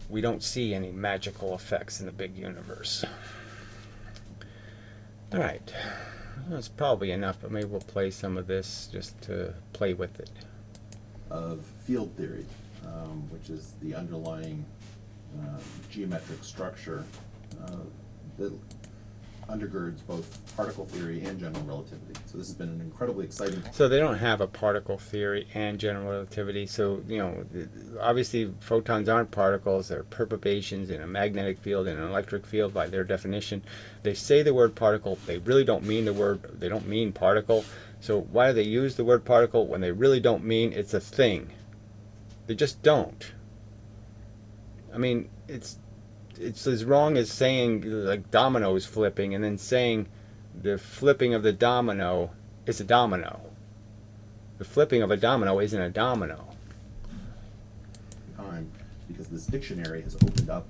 We don't see any magical effects in the big universe. All right. That's probably enough, but maybe we'll play some of this just to play with it. Of field theory, which is the underlying geometric structure that undergirds both particle theory and general relativity. So this has been an incredibly exciting... So they don't have a particle theory and general relativity. So, you know, obviously photons aren't particles. They're perturbations in a magnetic field and an electric field by their definition. They say the word particle. They really don't mean the word. They don't mean particle. So why do they use the word particle when they really don't mean it's a thing? They just don't. I mean, it's as wrong as saying like dominoes flipping and then saying the flipping of the domino is a domino. The flipping of a domino isn't a domino. Time, because this dictionary has opened up,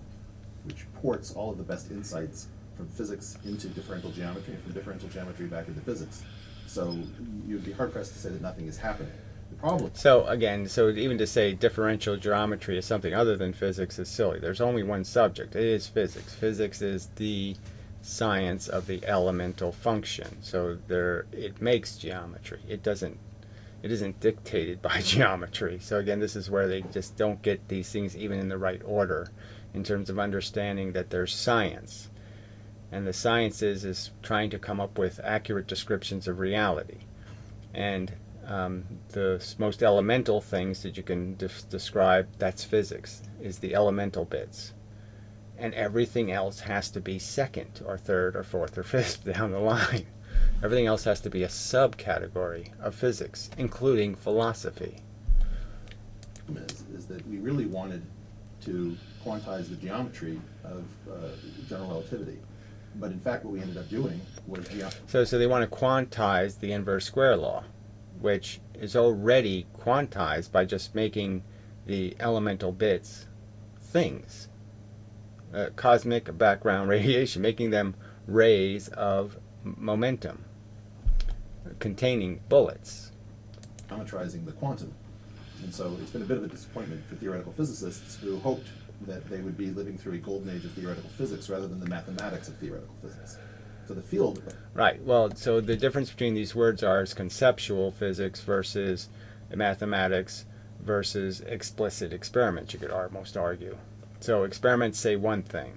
which ports all of the best insights from physics into differential geometry and from differential geometry back into physics. So you'd be hard-pressed to say that nothing is happening. The problem... So again, so even to say differential geometry is something other than physics is silly. There's only one subject. It is physics. Physics is the science of the elemental function. So it makes geometry. It isn't dictated by geometry. So again, this is where they just don't get these things even in the right order in terms of understanding that there's science. And the science is trying to come up with accurate descriptions of reality. And the most elemental things that you can describe, that's physics, is the elemental bits. And everything else has to be second or third or fourth or fifth down the line. Everything else has to be a subcategory of physics, including philosophy. Is that we really wanted to quantize the geometry of general relativity. But in fact, what we ended up doing was So they want to quantize the inverse square law, which is already quantized by just making the elemental bits things. Cosmic background radiation, making them rays of momentum, containing bullets. Geometrizing the quantum. And so it's been a bit of a disappointment for theoretical physicists who hoped that they would be living through a golden age of theoretical physics rather than the mathematics of theoretical physics. So the field... Right. Well, so the difference between these words is conceptual physics versus mathematics versus explicit experiments, you could almost argue. So experiments say one thing.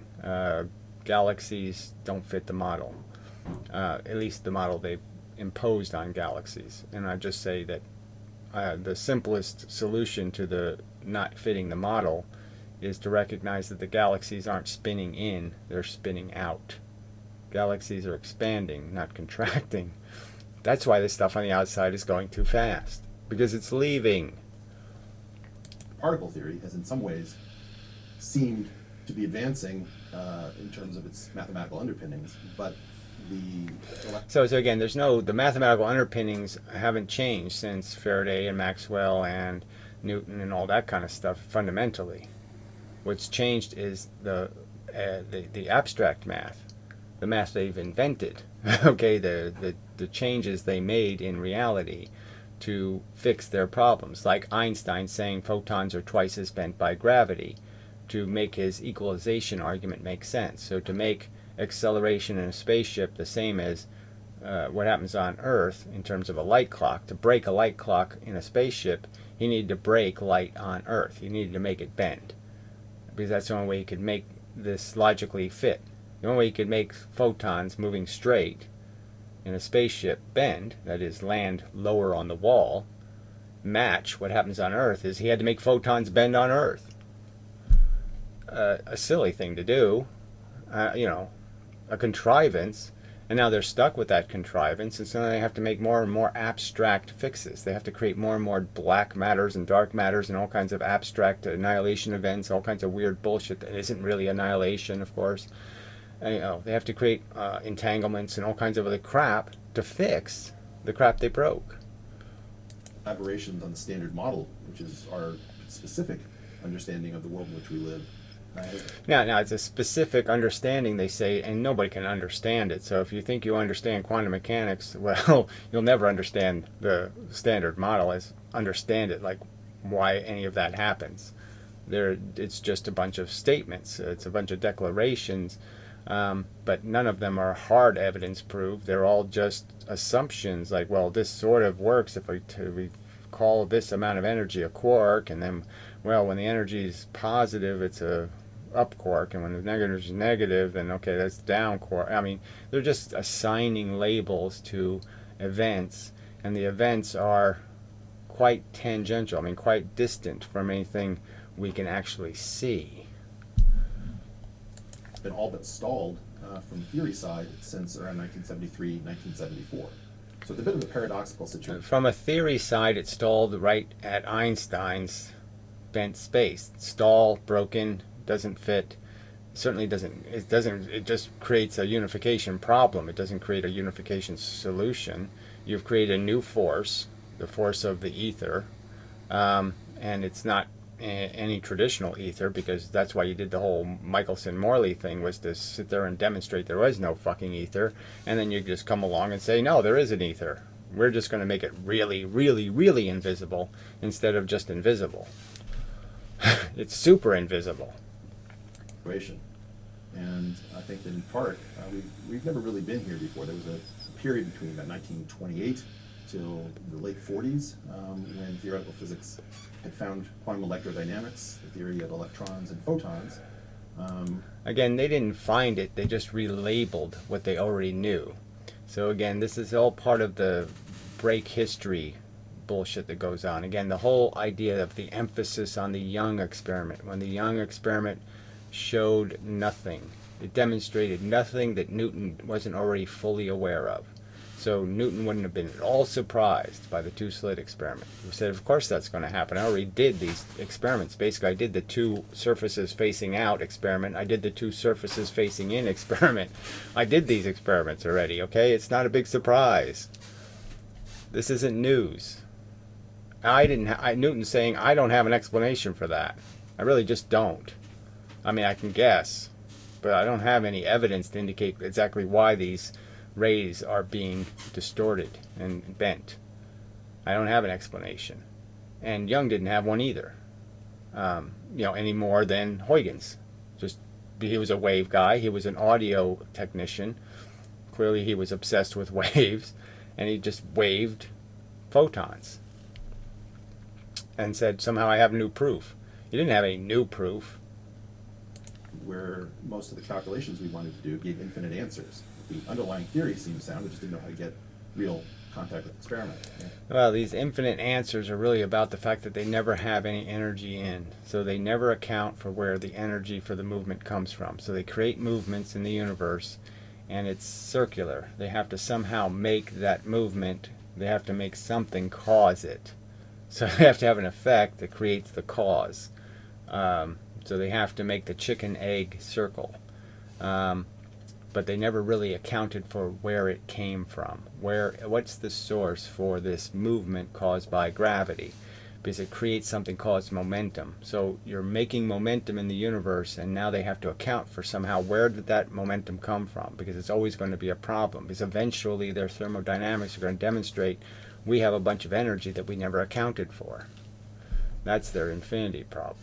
Galaxies don't fit the model. At least the model they've imposed on galaxies. And I just say that the simplest solution to the not fitting the model is to recognize that the galaxies aren't spinning in, they're spinning out. Galaxies are expanding, not contracting. That's why this stuff on the outside is going too fast, because it's leaving. Particle theory has in some ways seemed to be advancing in terms of its mathematical underpinnings, but so again, the mathematical underpinnings haven't changed since Faraday and Maxwell and Newton and all that kind of stuff fundamentally. What's changed is the abstract math, the math they've invented. Okay, the changes they made in reality to fix their problems, like Einstein saying photons are twice as bent by gravity, to make his equalization argument make sense. So to make acceleration in a spaceship the same as what happens on Earth in terms of a light clock, to break a light clock in a spaceship, he needed to break light on Earth. He needed to make it bend, because that's the only way he could make this logically fit. The only way he could make photons moving straight in a spaceship bend, that is, land lower on the wall, match what happens on Earth, is he had to make photons bend on Earth. A silly thing to do, a contrivance, and now they're stuck with that contrivance, and so they have to make more and more abstract fixes. They have to create more and more black matters and dark matters and all kinds of abstract annihilation events, all kinds of weird bullshit that isn't really annihilation, of course. And, they have to create entanglements and all kinds of other crap to fix the crap they broke. Aberrations on the standard model, which is our specific understanding of the world in which we live. Now, it's a specific understanding, they say, and nobody can understand it. So if you think you understand quantum mechanics, well, you'll never understand the standard model as understand it, like why any of that happens. It's just a bunch of statements. It's a bunch of declarations, but none of them are hard evidence proof. They're all just assumptions, like, well, this sort of works if we call this amount of energy a quark, and then, well, when the energy is positive, it's a up quark, and when the negative is negative, then okay, that's down quark. I mean, they're just assigning labels to events, and the events are quite tangential. I mean, quite distant from anything we can actually see. It's been all but stalled from the theory side since around 1973, 1974. So it's a bit of a paradoxical situation. From a theory side, it stalled right at Einstein's bent space. Stall, broken, doesn't fit. Certainly doesn't. It just creates a unification problem. It doesn't create a unification solution. You've created a new force, the force of the ether, and it's not any traditional ether, because that's why you did the whole Michelson-Morley thing, was to sit there and demonstrate there was no fucking ether, and then you just come along and say, no, there is an ether. We're just going to make it really, really, really invisible instead of just invisible. It's super invisible. And I think that in part, we've never really been here before. There was a period between about 1928 till the late 40s when theoretical physics had found quantum electrodynamics, the theory of electrons and photons. Again, they didn't find it, they just relabeled what they already knew. So again, this is all part of the break history bullshit that goes on. Again, the whole idea of the emphasis on the Young experiment. When the Young experiment showed nothing, it demonstrated nothing that Newton wasn't already fully aware of. So Newton wouldn't have been at all surprised by the two-slit experiment. He said, of course that's going to happen. I already did these experiments. Basically, I did the two surfaces facing out experiment. I did the two surfaces facing in experiment. I did these experiments already, okay? It's not a big surprise. This isn't news. Newton's saying, I don't have an explanation for that. I really just don't. I mean, I can guess, but I don't have any evidence to indicate exactly why these rays are being distorted and bent. I don't have an explanation. And Young didn't have one either, any more than Huygens. He was a wave guy. He was an audio technician. Clearly he was obsessed with waves, and he just waved photons and said, somehow I have new proof. He didn't have any new proof. Where most of the calculations we wanted to do gave infinite answers. The underlying theory seemed sound, we just didn't know how to get real contact with the experiment. Yeah. Well, these infinite answers are really about the fact that they never have any energy in. So they never account for where the energy for the movement comes from. So they create movements in the universe, and it's circular. They have to somehow make that movement. They have to make something cause it. So they have to have an effect that creates the cause. So they have to make the chicken-egg circle. But they never really accounted for where it came from. What's the source for this movement caused by gravity? Because it creates something called momentum. So you're making momentum in the universe, and now they have to account for somehow where did that momentum come from, because it's always going to be a problem, because eventually their thermodynamics are going to demonstrate we have a bunch of energy that we never accounted for. That's their infinity problem.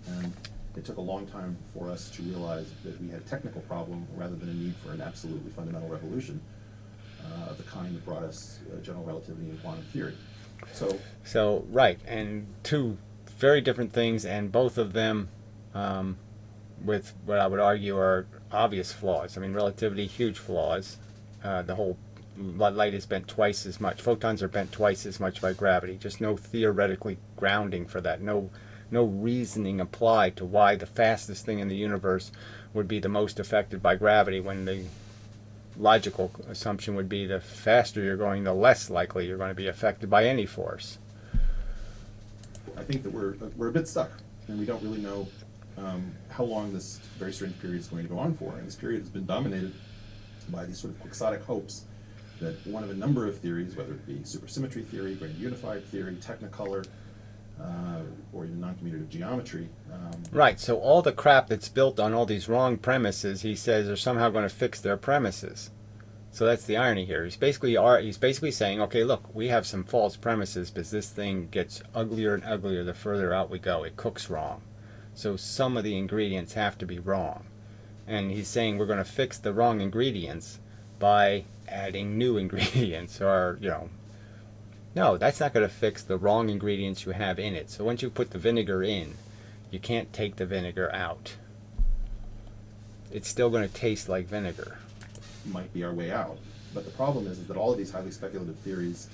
And it took a long time for us to realize that we had a technical problem rather than a need for an absolutely fundamental revolution of the kind that brought us general relativity and quantum theory. So right, and two very different things, and both of them with what I would argue are obvious flaws. I mean, relativity, huge flaws. The whole light is bent twice as much. Photons are bent twice as much by gravity. Just no theoretically grounding for that. No reasoning applied to why the fastest thing in the universe would be the most affected by gravity, when the logical assumption would be the faster you're going, the less likely you're going to be affected by any force. I think that we're a bit stuck, and we don't really know how long this very strange period is going to go on for. And this period has been dominated by these sort of quixotic hopes that one of a number of theories, whether it be supersymmetry theory, grand unified theory, technicolor, or even non-commutative geometry. Right, so all the crap that's built on all these wrong premises, he says, are somehow going to fix their premises. So that's the irony here. He's basically saying, okay, look, we have some false premises, because this thing gets uglier and uglier the further out we go. It cooks wrong. So some of the ingredients have to be wrong. And he's saying we're going to fix the wrong ingredients by adding new ingredients, or, no, that's not going to fix the wrong ingredients you have in it. So once you put the vinegar in, you can't take the vinegar out. It's still going to taste like vinegar. Might be our way out. But the problem is that all of these highly speculative theories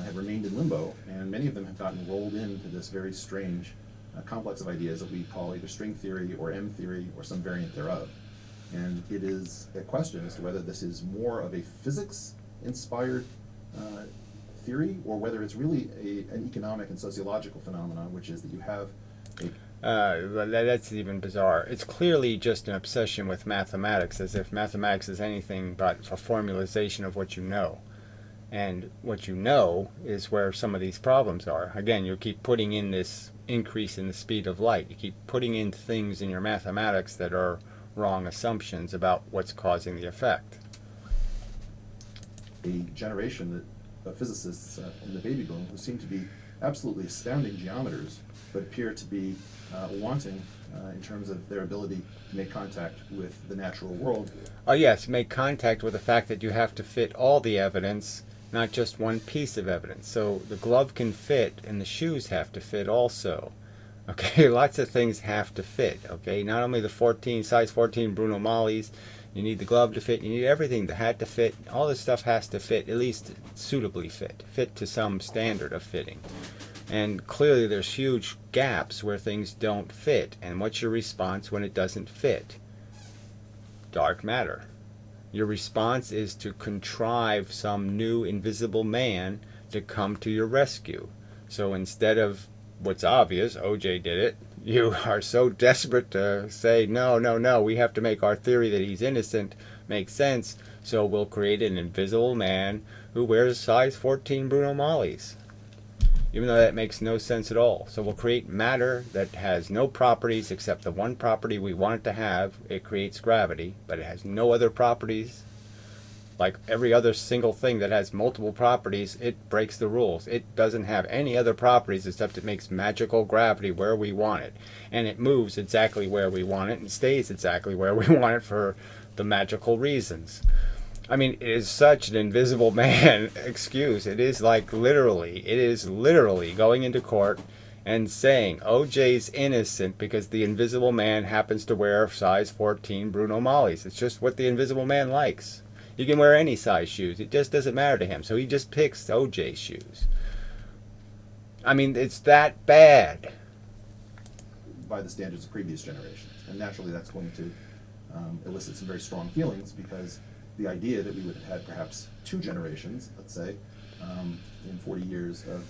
have remained in limbo, and many of them have gotten rolled into this very strange complex of ideas that we call either string theory or M theory or some variant thereof. And it is a question as to whether this is more of a physics-inspired theory, or whether it's really an economic and sociological phenomenon, which is that you have that's even bizarre. It's clearly just an obsession with mathematics, as if mathematics is anything but a formalization of what you know. And what you know is where some of these problems are. Again, you keep putting in this increase in the speed of light. You keep putting in things in your mathematics that are wrong assumptions about what's causing the effect. A generation of physicists in the baby boom who seem to be absolutely astounding geometers, but appear to be wanting in terms of their ability to make contact with the natural world. Oh yes, make contact with the fact that you have to fit all the evidence, not just one piece of evidence. So the glove can fit, and the shoes have to fit also. Okay, lots of things have to fit. Okay, not only the size 14 Bruno Mallees, you need the glove to fit, you need everything, the hat to fit, all this stuff has to fit, at least suitably fit to some standard of fitting. And clearly there's huge gaps where things don't fit. And what's your response when it doesn't fit? Dark matter. Your response is to contrive some new invisible man to come to your rescue. So instead of what's obvious, OJ did it, you are so desperate to say, no, we have to make our theory that he's innocent make sense, so we'll create an invisible man who wears size 14 Bruno Mallees. Even though that makes no sense at all. So we'll create matter that has no properties except the one property we want it to have. It creates gravity, but it has no other properties. Like every other single thing that has multiple properties, it breaks the rules. It doesn't have any other properties except it makes magical gravity where we want it. And it moves exactly where we want it and stays exactly where we want it for the magical reasons. I mean, it is such an invisible man excuse. It is literally going into court and saying OJ's innocent because the invisible man happens to wear size 14 Bruno Mallees. It's just what the invisible man likes. You can wear any size shoes. It just doesn't matter to him. So he just picks OJ's shoes. I mean, it's that bad. By the standards of previous generations. And naturally that's going to elicit some very strong feelings, because the idea that we would have had perhaps 2 generations, let's say, in 40 years of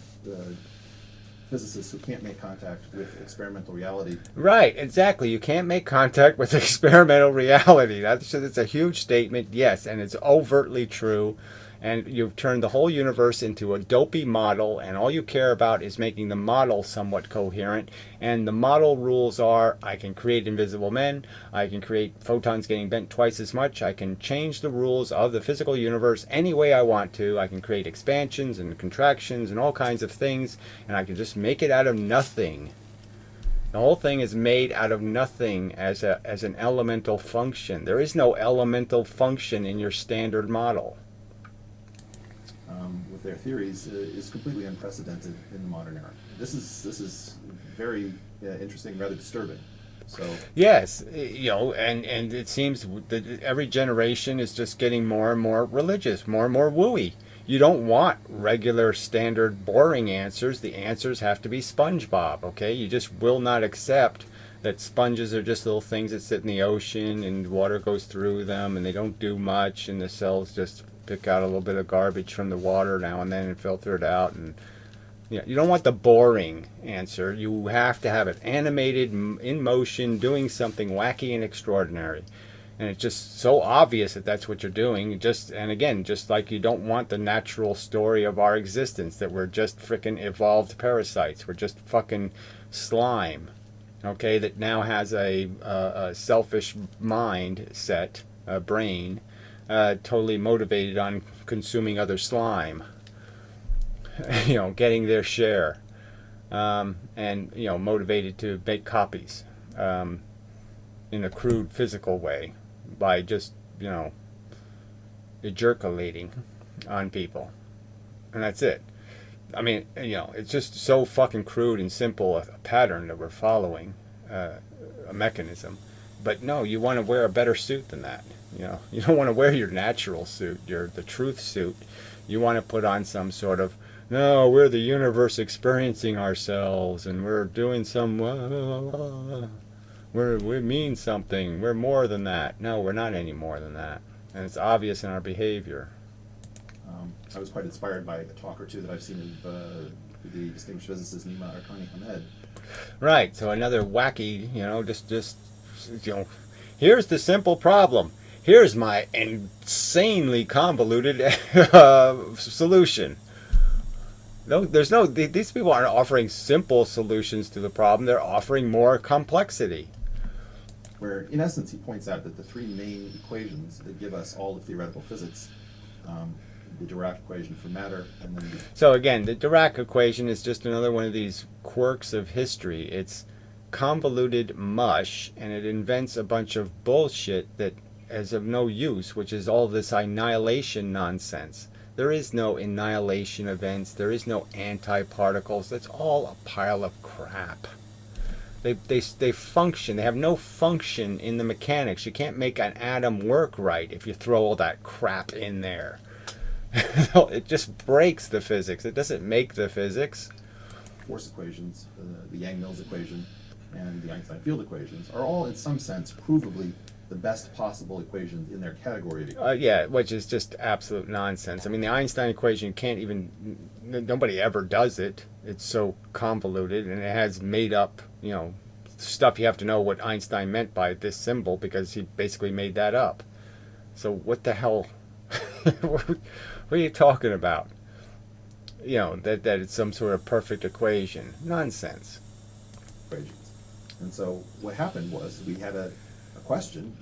physicists who can't make contact with experimental reality. Right, exactly. You can't make contact with experimental reality. That's a huge statement, yes, and it's overtly true. And you've turned the whole universe into a dopey model, and all you care about is making the model somewhat coherent. And the model rules are, I can create invisible men, I can create photons getting bent twice as much, I can change the rules of the physical universe any way I want to, I can create expansions and contractions and all kinds of things, and I can just make it out of nothing. The whole thing is made out of nothing as an elemental function. There is no elemental function in your standard model. With their theories is completely unprecedented in the modern era. This is very interesting, rather disturbing. So yes, and it seems that every generation is just getting more and more religious, more and more wooey. You don't want regular, standard, boring answers. The answers have to be SpongeBob, okay? You just will not accept that sponges are just little things that sit in the ocean and water goes through them and they don't do much and the cells just pick out a little bit of garbage from the water now and then and filter it out. And you don't want the boring answer. You have to have it animated, in motion, doing something wacky and extraordinary. And it's just so obvious that that's what you're doing. And again, just like you don't want the natural story of our existence, that we're just frickin' evolved parasites. We're just fucking slime, okay, that now has a selfish mindset, a brain, totally motivated on consuming other slime, getting their share, and motivated to make copies in a crude physical way by just ejaculating on people, and that's it. I mean, it's just so fucking crude and simple a pattern that we're following, a mechanism. But no, you want to wear a better suit than that. You don't want to wear your natural suit, the truth suit. You want to put on some sort of, no, we're the universe experiencing ourselves, and we're doing some, we mean something. We're more than that. No, we're not any more than that, and it's obvious in our behavior. I was quite inspired by a talk or two that I've seen of the distinguished physicist Nima Arkani-Hamed. Right. So another wacky, here's the simple problem. Here's my insanely convoluted solution. No, these people aren't offering simple solutions to the problem. They're offering more complexity. Where, in essence, he points out that the 3 main equations that give us all of theoretical physics, the Dirac equation for matter, and then So again, the Dirac equation is just another one of these quirks of history. It's convoluted mush, and it invents a bunch of bullshit that is of no use, which is all this annihilation nonsense. There is no annihilation events. There is no antiparticles. That's all a pile of crap. They function. They have no function in the mechanics. You can't make an atom work right if you throw all that crap in there. It just breaks the physics. It doesn't make the physics. Force equations, the Yang-Mills equation, and the Einstein field equations are all, in some sense, provably the best possible equations in their category of equations. Yeah, which is just absolute nonsense. I mean, the Einstein equation can't even, nobody ever does it. It's so convoluted, and it has made up, stuff you have to know what Einstein meant by this symbol because he basically made that up. So what the hell, what are you talking about? That it's some sort of perfect equation. Nonsense. Equations. And so what happened was we had a question,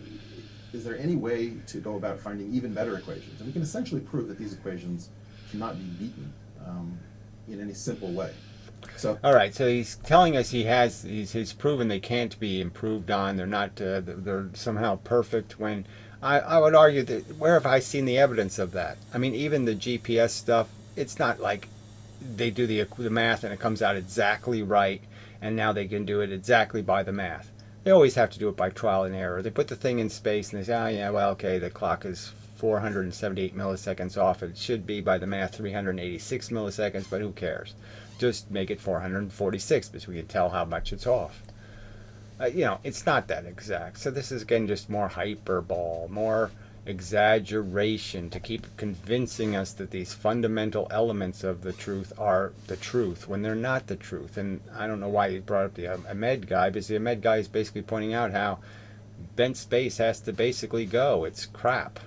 is there any way to go about finding even better equations? And we can essentially prove that these equations cannot be beaten in any simple way. So, all right, so he's telling us he's proven they can't be improved on. They're not, they're somehow perfect. When I would argue that, where have I seen the evidence of that? I mean, even the GPS stuff, it's not like they do the math and it comes out exactly right, and now they can do it exactly by the math. They always have to do it by trial and error. They put the thing in space and they say, okay, the clock is 478 milliseconds off. It should be, by the math, 386 milliseconds, but who cares? Just make it 446 because we can tell how much it's off. It's not that exact. So this is, again, just more hyperbole, more, exaggeration to keep convincing us that these fundamental elements of the truth are the truth when they're not the truth. And I don't know why he brought up the Ahmed guy, because the Ahmed guy is basically pointing out how bent space has to basically go. It's crap.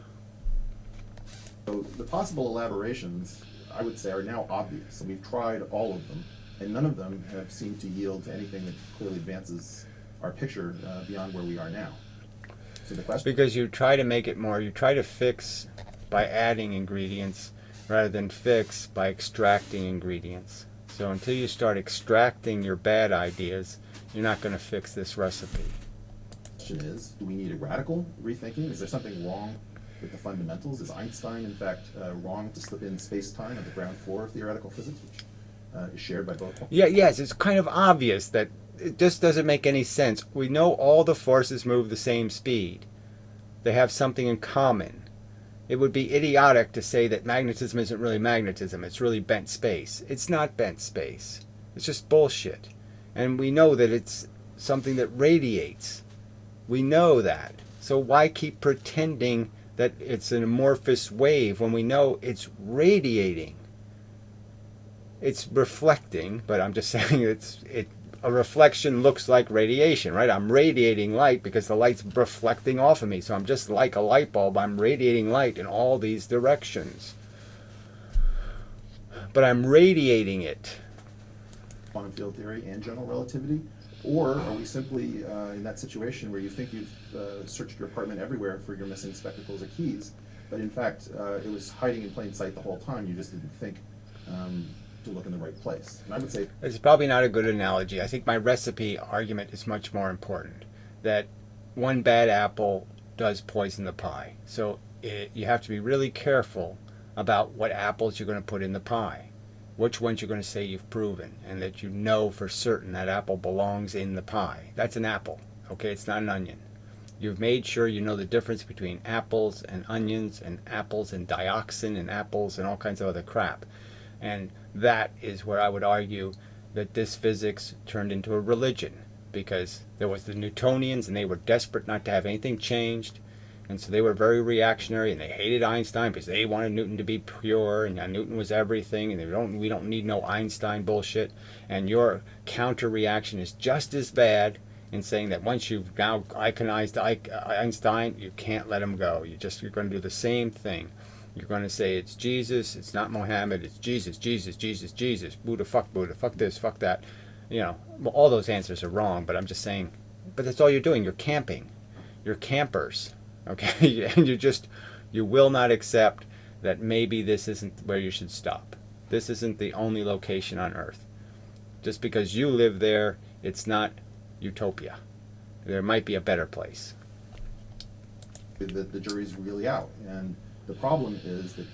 So the possible elaborations, I would say, are now obvious, and we've tried all of them, and none of them have seemed to yield to anything that clearly advances our picture beyond where we are now. So the question, Because you try to make it more, you try to fix by adding ingredients rather than fix by extracting ingredients. So until you start extracting your bad ideas, you're not going to fix this recipe. is, do we need a radical rethinking? Is there something wrong with the fundamentals? Is Einstein, in fact, wrong to slip in space-time at the ground floor of theoretical physics, which is shared by both? Yeah, yes, it's kind of obvious that it just doesn't make any sense. We know all the forces move the same speed. They have something in common. It would be idiotic to say that magnetism isn't really magnetism. It's really bent space. It's not bent space. It's just bullshit. And we know that it's something that radiates. We know that. So why keep pretending that it's an amorphous wave when we know it's radiating? It's reflecting, but I'm just saying a reflection looks like radiation, right? I'm radiating light because the light's reflecting off of me. So I'm just like a light bulb. I'm radiating light in all these directions. But I'm radiating it. Quantum field theory and general relativity? Or are we simply in that situation where you think you've searched your apartment everywhere for your missing spectacles or keys, but in fact it was hiding in plain sight the whole time, you just didn't think to look in the right place? And I would say it's probably not a good analogy. I think my recipe argument is much more important. That one bad apple does poison the pie. So you have to be really careful about what apples you're going to put in the pie. Which ones you're going to say you've proven, and that you know for certain that apple belongs in the pie. That's an apple, okay? It's not an onion. You've made sure you know the difference between apples and onions and apples and dioxin and apples and all kinds of other crap. And that is where I would argue that this physics turned into a religion, because there was the Newtonians and they were desperate not to have anything changed. And so they were very reactionary, and they hated Einstein because they wanted Newton to be pure, and Newton was everything, and we don't need no Einstein bullshit. And your counter reaction is just as bad in saying that once you've now iconized Einstein, you can't let him go. You're going to do the same thing. You're going to say it's Jesus, it's not Mohammed, it's Jesus, Jesus, Jesus, Jesus, Buddha, fuck this, fuck that. You know, all those answers are wrong, but I'm just saying, but that's all you're doing. You're camping. You're campers. Okay, and you will not accept that maybe this isn't where you should stop. This isn't the only location on Earth. Just because you live there, it's not utopia. There might be a better place. the jury's really out. And the problem is that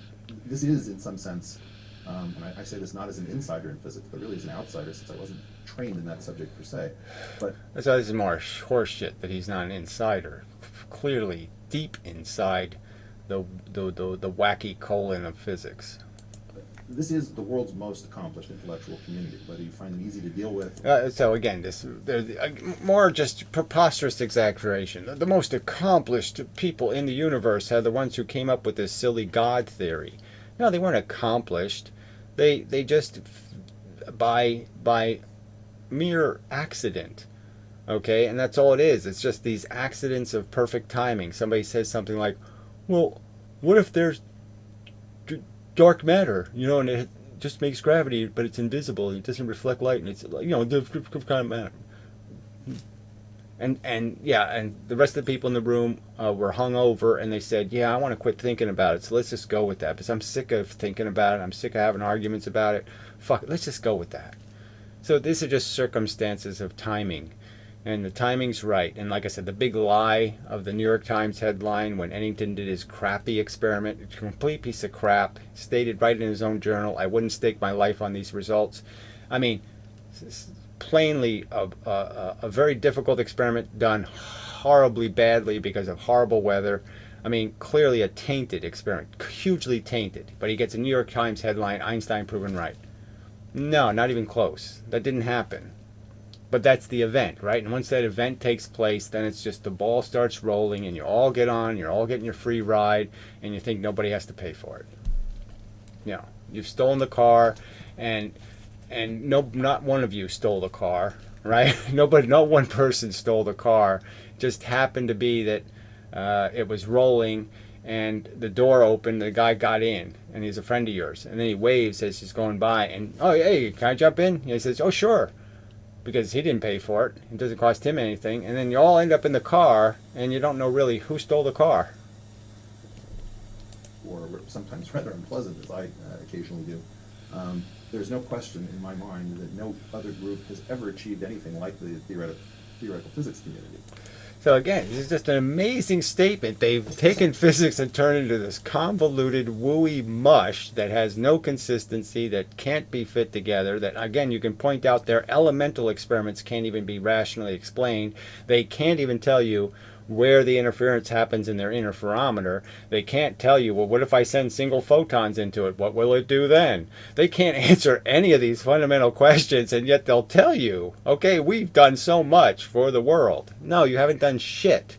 this is, in some sense, and I say this not as an insider in physics, but really as an outsider, since I wasn't trained in that subject per se. But So this is more horseshit that he's not an insider. Clearly, deep inside the wacky colon of physics. this is the world's most accomplished intellectual community, whether you find them easy to deal with. So again, more just preposterous exaggeration. The most accomplished people in the universe are the ones who came up with this silly God theory. No, they weren't accomplished. They just by mere accident. Okay, and that's all it is. It's just these accidents of perfect timing. Somebody says something like, well, what if there's dark matter, and it just makes gravity, but it's invisible, it doesn't reflect light, and it's, different kind of matter. And the rest of the people in the room were hungover, and they said, yeah, I want to quit thinking about it, so let's just go with that, because I'm sick of thinking about it, I'm sick of having arguments about it, fuck it, let's just go with that. So these are just circumstances of timing. And the timing's right. And like I said, the big lie of the New York Times headline when Eddington did his crappy experiment, a complete piece of crap, stated right in his own journal, I wouldn't stake my life on these results. I mean, plainly a very difficult experiment done horribly badly because of horrible weather. I mean, clearly a tainted experiment, hugely tainted. But he gets a New York Times headline, Einstein proven right. No, not even close. That didn't happen. But that's the event, right? And once that event takes place, then it's just the ball starts rolling and you all get on, you're all getting your free ride, and you think nobody has to pay for it. You've stolen the car, and no, not one of you stole the car, right? Nobody, no one person stole the car. Just happened to be that it was rolling, and the door opened. The guy got in, and he's a friend of yours, and then he waves as he's going by, and oh hey, can I jump in? And he says, oh sure, because he didn't pay for it. It doesn't cost him anything, and then you all end up in the car, and you don't know really who stole the car. Or sometimes rather unpleasant, as I occasionally do. There's no question in my mind that no other group has ever achieved anything like the theoretical physics community. So again, this is just an amazing statement. They've taken physics and turned it into this convoluted, wooey mush that has no consistency, that can't be fit together, that again, you can point out their elemental experiments can't even be rationally explained. They can't even tell you where the interference happens in their interferometer. They can't tell you, well, what if I send single photons into it? What will it do then? They can't answer any of these fundamental questions, and yet they'll tell you, okay, we've done so much for the world. No, you haven't done shit.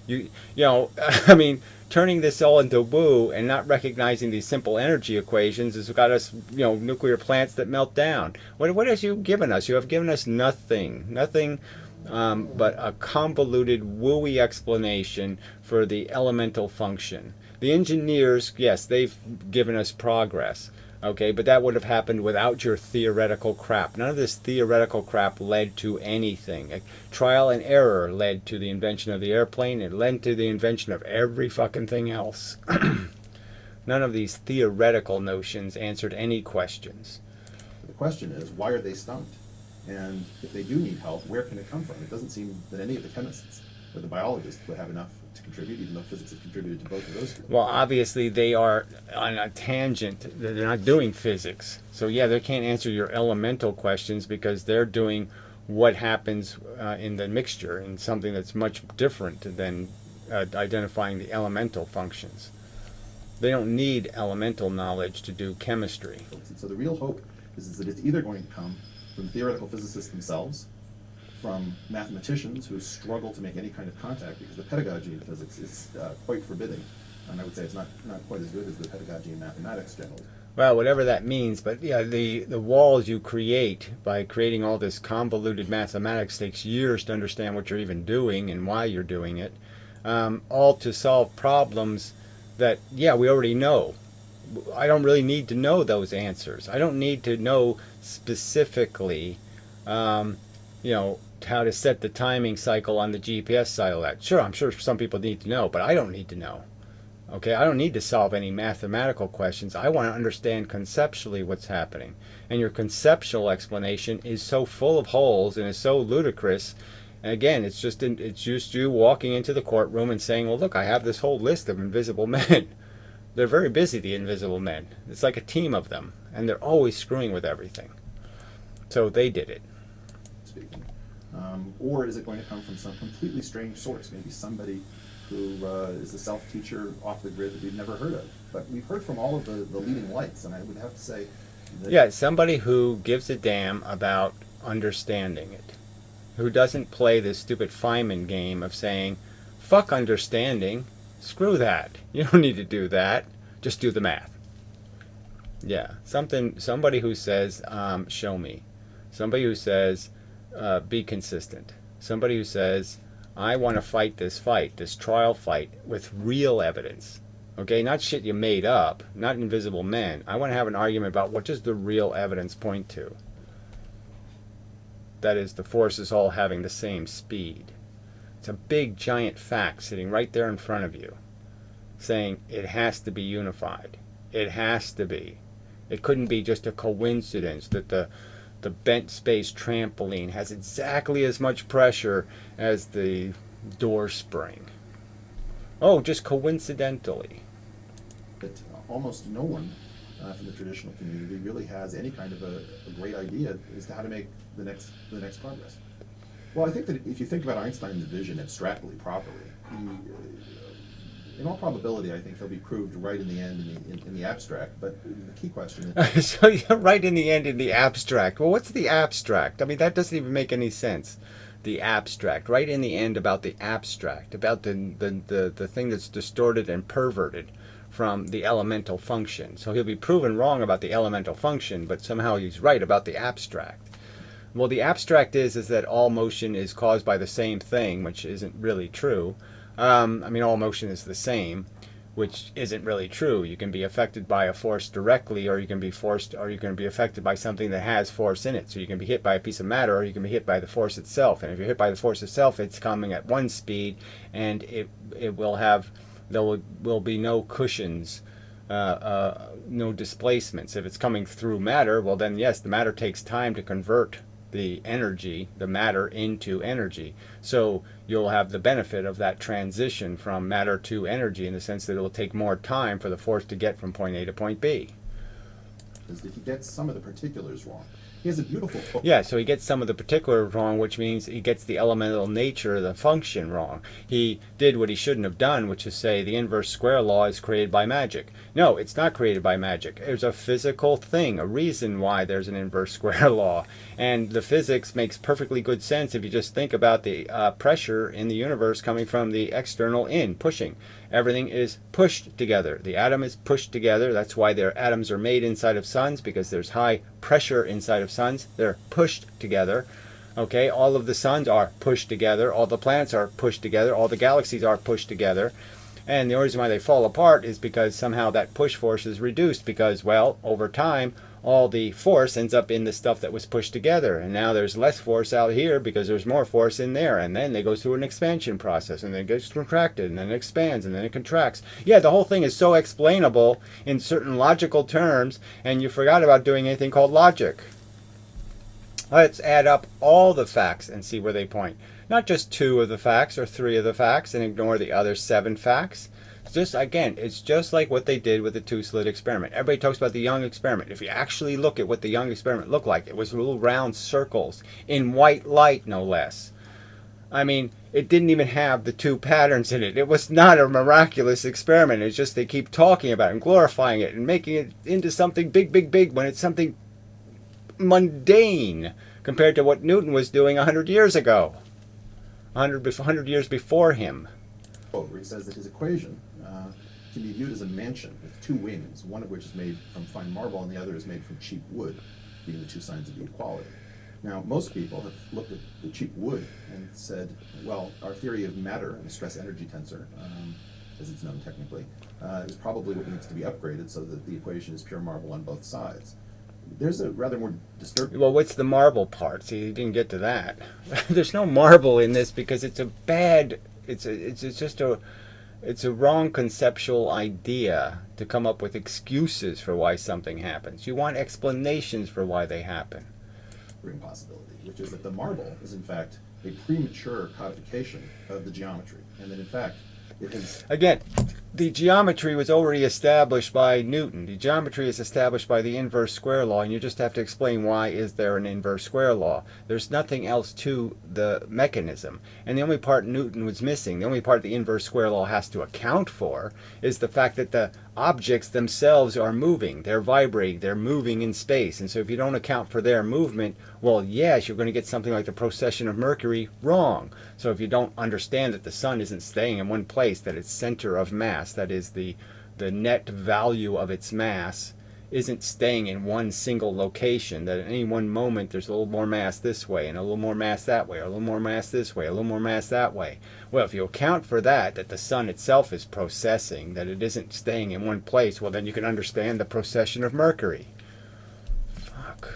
You know, I mean, turning this all into woo and not recognizing these simple energy equations has got us, nuclear plants that melt down. What have you given us? You have given us nothing. Nothing but a convoluted, wooey explanation for the elemental function. The engineers, yes, they've given us progress, okay, but that would have happened without your theoretical crap. None of this theoretical crap led to anything. Trial and error led to the invention of the airplane. It led to the invention of every fucking thing else. None of these theoretical notions answered any questions. The question is, why are they stumped? And if they do need help, where can it come from? It doesn't seem that any of the chemists or the biologists would have enough to contribute, even though physics has contributed to both of those fields. Well, obviously they are on a tangent. They're not doing physics. So yeah, they can't answer your elemental questions because they're doing what happens in the mixture, in something that's much different than identifying the elemental functions. They don't need elemental knowledge to do chemistry. So the real hope is that it's either going to come from theoretical physicists themselves, from mathematicians who struggle to make any kind of contact because the pedagogy in physics is quite forbidding. And I would say it's not quite as good as the pedagogy in mathematics generally. Well, whatever that means, but yeah, the walls you create by creating all this convoluted mathematics takes years to understand what you're even doing and why you're doing it, all to solve problems that, yeah, we already know. I don't really need to know those answers. I don't need to know specifically, how to set the timing cycle on the GPS satellite. Sure, I'm sure some people need to know, but I don't need to know. Okay, I don't need to solve any mathematical questions. I want to understand conceptually what's happening. And your conceptual explanation is so full of holes and is so ludicrous. And again, it's just you walking into the courtroom and saying, well, look, I have this whole list of invisible men. They're very busy, the invisible men. It's like a team of them, and they're always screwing with everything. So they did it. Speaking. Or is it going to come from some completely strange source? Maybe somebody who is a self-teacher off the grid that we've never heard of. But we've heard from all of the leading lights, and I would have to say that... Yeah, somebody who gives a damn about understanding it. Who doesn't play this stupid Feynman game of saying, fuck understanding. Screw that. You don't need to do that. Just do the math. Yeah. Somebody who says, show me. Somebody who says, be consistent. Somebody who says, I want to fight, this trial fight, with real evidence. Okay, not shit you made up, not invisible men. I want to have an argument about what does the real evidence point to. That is, the forces all having the same speed. It's a big, giant fact sitting right there in front of you, saying it has to be unified. It has to be. It couldn't be just a coincidence that the bent space trampoline has exactly as much pressure as the door spring. Oh, just coincidentally. That almost no one from the traditional community really has any kind of a great idea as to how to make the next progress. Well, I think that if you think about Einstein's vision abstractly, properly, in all probability, I think they'll be proved right in the end in the abstract. But the key question is, So you're right in the end in the abstract. Well, what's the abstract? I mean, that doesn't even make any sense. The abstract, right in the end about the abstract, about the thing that's distorted and perverted from the elemental function. So he'll be proven wrong about the elemental function, but somehow he's right about the abstract. Well, the abstract is that all motion is caused by the same thing, which isn't really true. I mean, all motion is the same, which isn't really true. You can be affected by a force directly, or you can be affected by something that has force in it. So you can be hit by a piece of matter, or you can be hit by the force itself. And if you're hit by the force itself, it's coming at one speed, and there will be no cushions, no displacements. If it's coming through matter, well then yes, the matter takes time to convert the matter into energy. So you'll have the benefit of that transition from matter to energy, in the sense that it will take more time for the force to get from point A to point B. is that he gets some of the particulars wrong. He has a beautiful book. Yeah, so he gets some of the particulars wrong, which means he gets the elemental nature of the function wrong. He did what he shouldn't have done, which is say the inverse square law is created by magic. No, it's not created by magic. There's a physical thing, a reason why there's an inverse square law. And the physics makes perfectly good sense if you just think about the pressure in the universe coming from the external in, pushing. Everything is pushed together. The atom is pushed together. That's why their atoms are made inside of suns, because there's high pressure inside of suns. They're pushed together. Okay, all of the suns are pushed together. All the planets are pushed together. All the galaxies are pushed together. And the only reason why they fall apart is because somehow that push force is reduced, because, well, over time, all the force ends up in the stuff that was pushed together. And now there's less force out here because there's more force in there. And then it goes through an expansion process, and then it gets contracted, and then it expands, and then it contracts. Yeah, the whole thing is so explainable in certain logical terms, and you forgot about doing anything called logic. Let's add up all the facts and see where they point. Not just 2 of the facts or 3 of the facts and ignore the other 7 facts. It's just like what they did with the 2-slit experiment. Everybody talks about the Young experiment. If you actually look at what the Young experiment looked like, it was little round circles in white light, no less. I mean, it didn't even have the 2 patterns in it. It was not a miraculous experiment. It's just they keep talking about it and glorifying it and making it into something big, big, big, when it's something mundane compared to what Newton was doing 100 years ago. 100 years before him. Where he says that his equation can be viewed as a mansion with 2 wings, one of which is made from fine marble and the other is made from cheap wood, being the 2 signs of the equality. Now, most people have looked at the cheap wood and said, well, our theory of matter and the stress energy tensor, as it's known technically, is probably what needs to be upgraded so that the equation is pure marble on both sides. There's a rather more disturbing... Well, what's the marble part? See, you didn't get to that. There's no marble in this because it's a bad... It's a wrong conceptual idea to come up with excuses for why something happens. You want explanations for why they happen. Possibility, which is that the marble is in fact a premature codification of the geometry, and that in fact it is... Again, the geometry was already established by Newton. The geometry is established by the inverse square law, and you just have to explain why is there an inverse square law. There's nothing else to the mechanism. And the only part Newton was missing, the only part the inverse square law has to account for, is the fact that the objects themselves are moving. They're vibrating. They're moving in space. And so if you don't account for their movement, well, yes, you're going to get something like the precession of Mercury wrong. So if you don't understand that the sun isn't staying in one place, that its center of mass, that is the net value of its mass, isn't staying in one single location, that at any one moment there's a little more mass this way and a little more mass that way, or a little more mass this way, a little more mass that way. Well, if you account for that the sun itself is processing, that it isn't staying in one place, well, then you can understand the precession of Mercury. Fuck.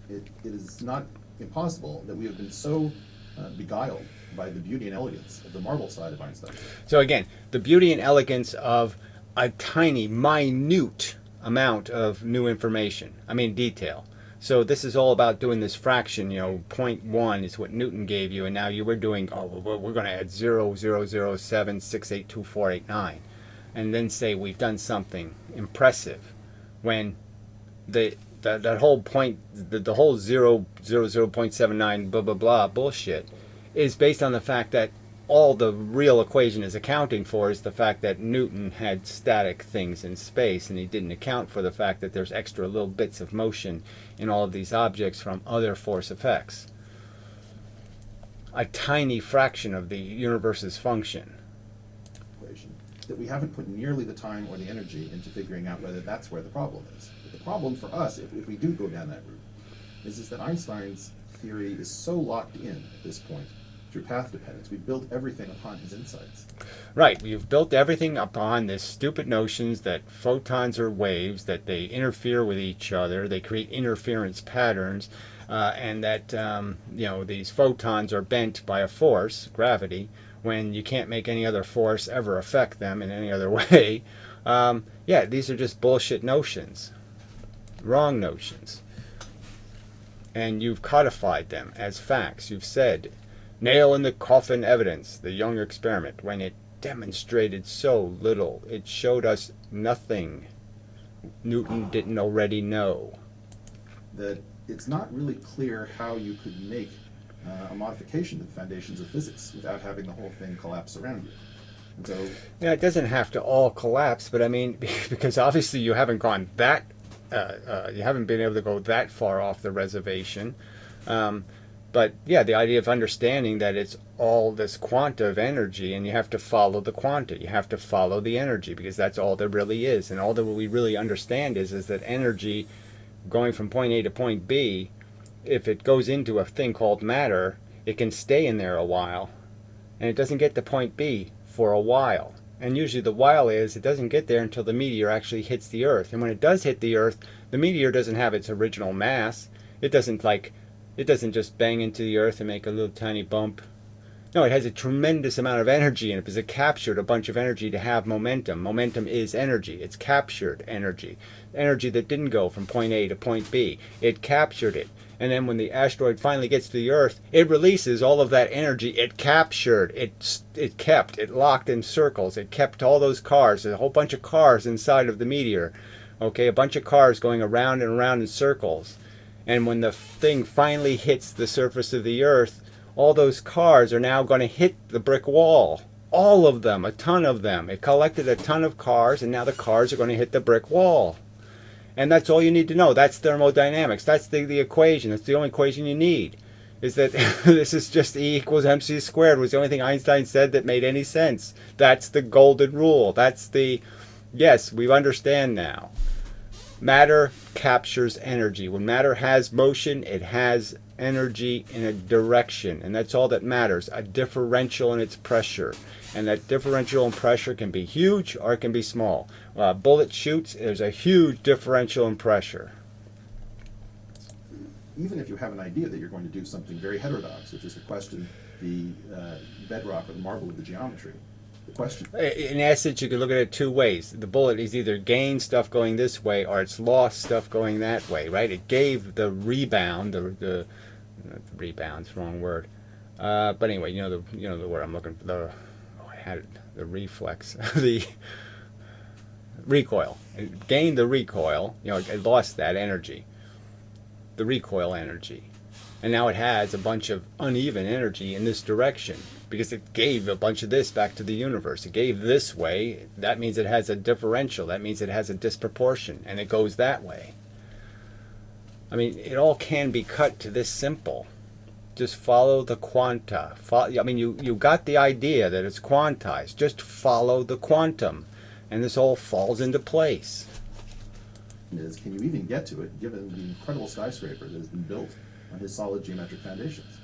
It is not impossible that we have been so beguiled by the beauty and elegance of the marble side of Einstein. So again, the beauty and elegance of a tiny, minute amount of new information. I mean detail. So this is all about doing this fraction, 0.1 is what Newton gave you, and now you were doing, we're going to add 0.0007682489, and then say we've done something impressive, when that whole point, the whole 0.79 blah blah blah bullshit is based on the fact that all the real equation is accounting for is the fact that Newton had static things in space, and he didn't account for the fact that there's extra little bits of motion in all of these objects from other force effects. A tiny fraction of the universe's function. Equation that we haven't put nearly the time or the energy into figuring out whether that's where the problem is. But the problem for us, if we do go down that route, is that Einstein's theory is so locked in at this point through path dependence. We built everything upon his insights. Right, we've built everything upon this stupid notions that photons are waves, that they interfere with each other, they create interference patterns, and that these photons are bent by a force, gravity, when you can't make any other force ever affect them in any other way. These are just bullshit notions, wrong notions. And you've codified them as facts. You've said, nail in the coffin evidence, the Young experiment, when it demonstrated so little. It showed us nothing Newton didn't already know. That it's not really clear how you could make a modification to the foundations of physics without having the whole thing collapse around you. And so, yeah, it doesn't have to all collapse, but I mean, because obviously you haven't gone that, you haven't been able to go that far off the reservation. But yeah, the idea of understanding that it's all this quanta of energy, and you have to follow the quanta, you have to follow the energy, because that's all there really is. And all that we really understand is that energy going from point A to point B, if it goes into a thing called matter, it can stay in there a while, and it doesn't get to point B for a while. And usually the while is, it doesn't get there until the meteor actually hits the Earth. And when it does hit the Earth, the meteor doesn't have its original mass. It doesn't just bang into the Earth and make a little tiny bump. No, it has a tremendous amount of energy in it because it captured a bunch of energy to have momentum. Momentum is energy. It's captured energy. Energy that didn't go from point A to point B. It captured it. And then when the asteroid finally gets to the Earth, it releases all of that energy it captured. It locked in circles. It kept all those cars, a whole bunch of cars inside of the meteor. Okay, a bunch of cars going around and around in circles. And when the thing finally hits the surface of the Earth, all those cars are now going to hit the brick wall. All of them, a ton of them. It collected a ton of cars, and now the cars are going to hit the brick wall. And that's all you need to know. That's thermodynamics. That's the equation. That's the only equation you need. Is that this is just E equals mc squared was the only thing Einstein said that made any sense. That's the golden rule. Yes, we understand now. Matter captures energy. When matter has motion, it has energy in a direction, and that's all that matters, a differential in its pressure. And that differential in pressure can be huge or it can be small. Bullet shoots, there's a huge differential in pressure. Even if you have an idea that you're going to do something very heterodox, which is to question the bedrock or the marble of the geometry, the question. In essence, you could look at it two ways. The bullet is either gained stuff going this way or it's lost stuff going that way, right? It gave the rebound, the rebound's the wrong word. But anyway, you know the word I'm looking for. The reflex, the recoil. It gained the recoil. It lost that energy, the recoil energy, and now it has a bunch of uneven energy in this direction because it gave a bunch of this back to the universe. It gave this way. That means it has a differential. That means it has a disproportion, and it goes that way. I mean, it all can be cut to this simple. Just follow the quanta. You got the idea that it's quantized. Just follow the quantum, and this all falls into place. Can you even get to it, given the incredible skyscraper that has been built on his solid geometric foundations?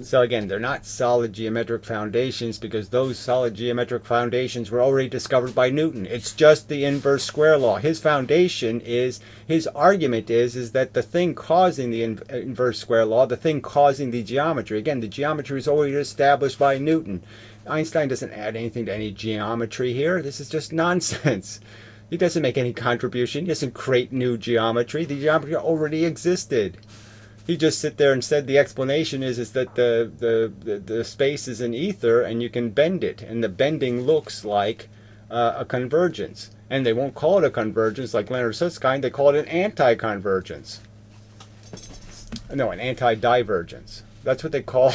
So again, they're not solid geometric foundations because those solid geometric foundations were already discovered by Newton. It's just the inverse square law. His argument is that the thing causing the inverse square law, the thing causing the geometry, again, the geometry is already established by Newton. Einstein doesn't add anything to any geometry here. This is just nonsense. He doesn't make any contribution. He doesn't create new geometry. The geometry already existed. He just sit there and said the explanation is that the space is an ether and you can bend it, and the bending looks like a convergence. And they won't call it a convergence like Leonard Susskind. They call it an anti-convergence. No, an anti-divergence. That's what they call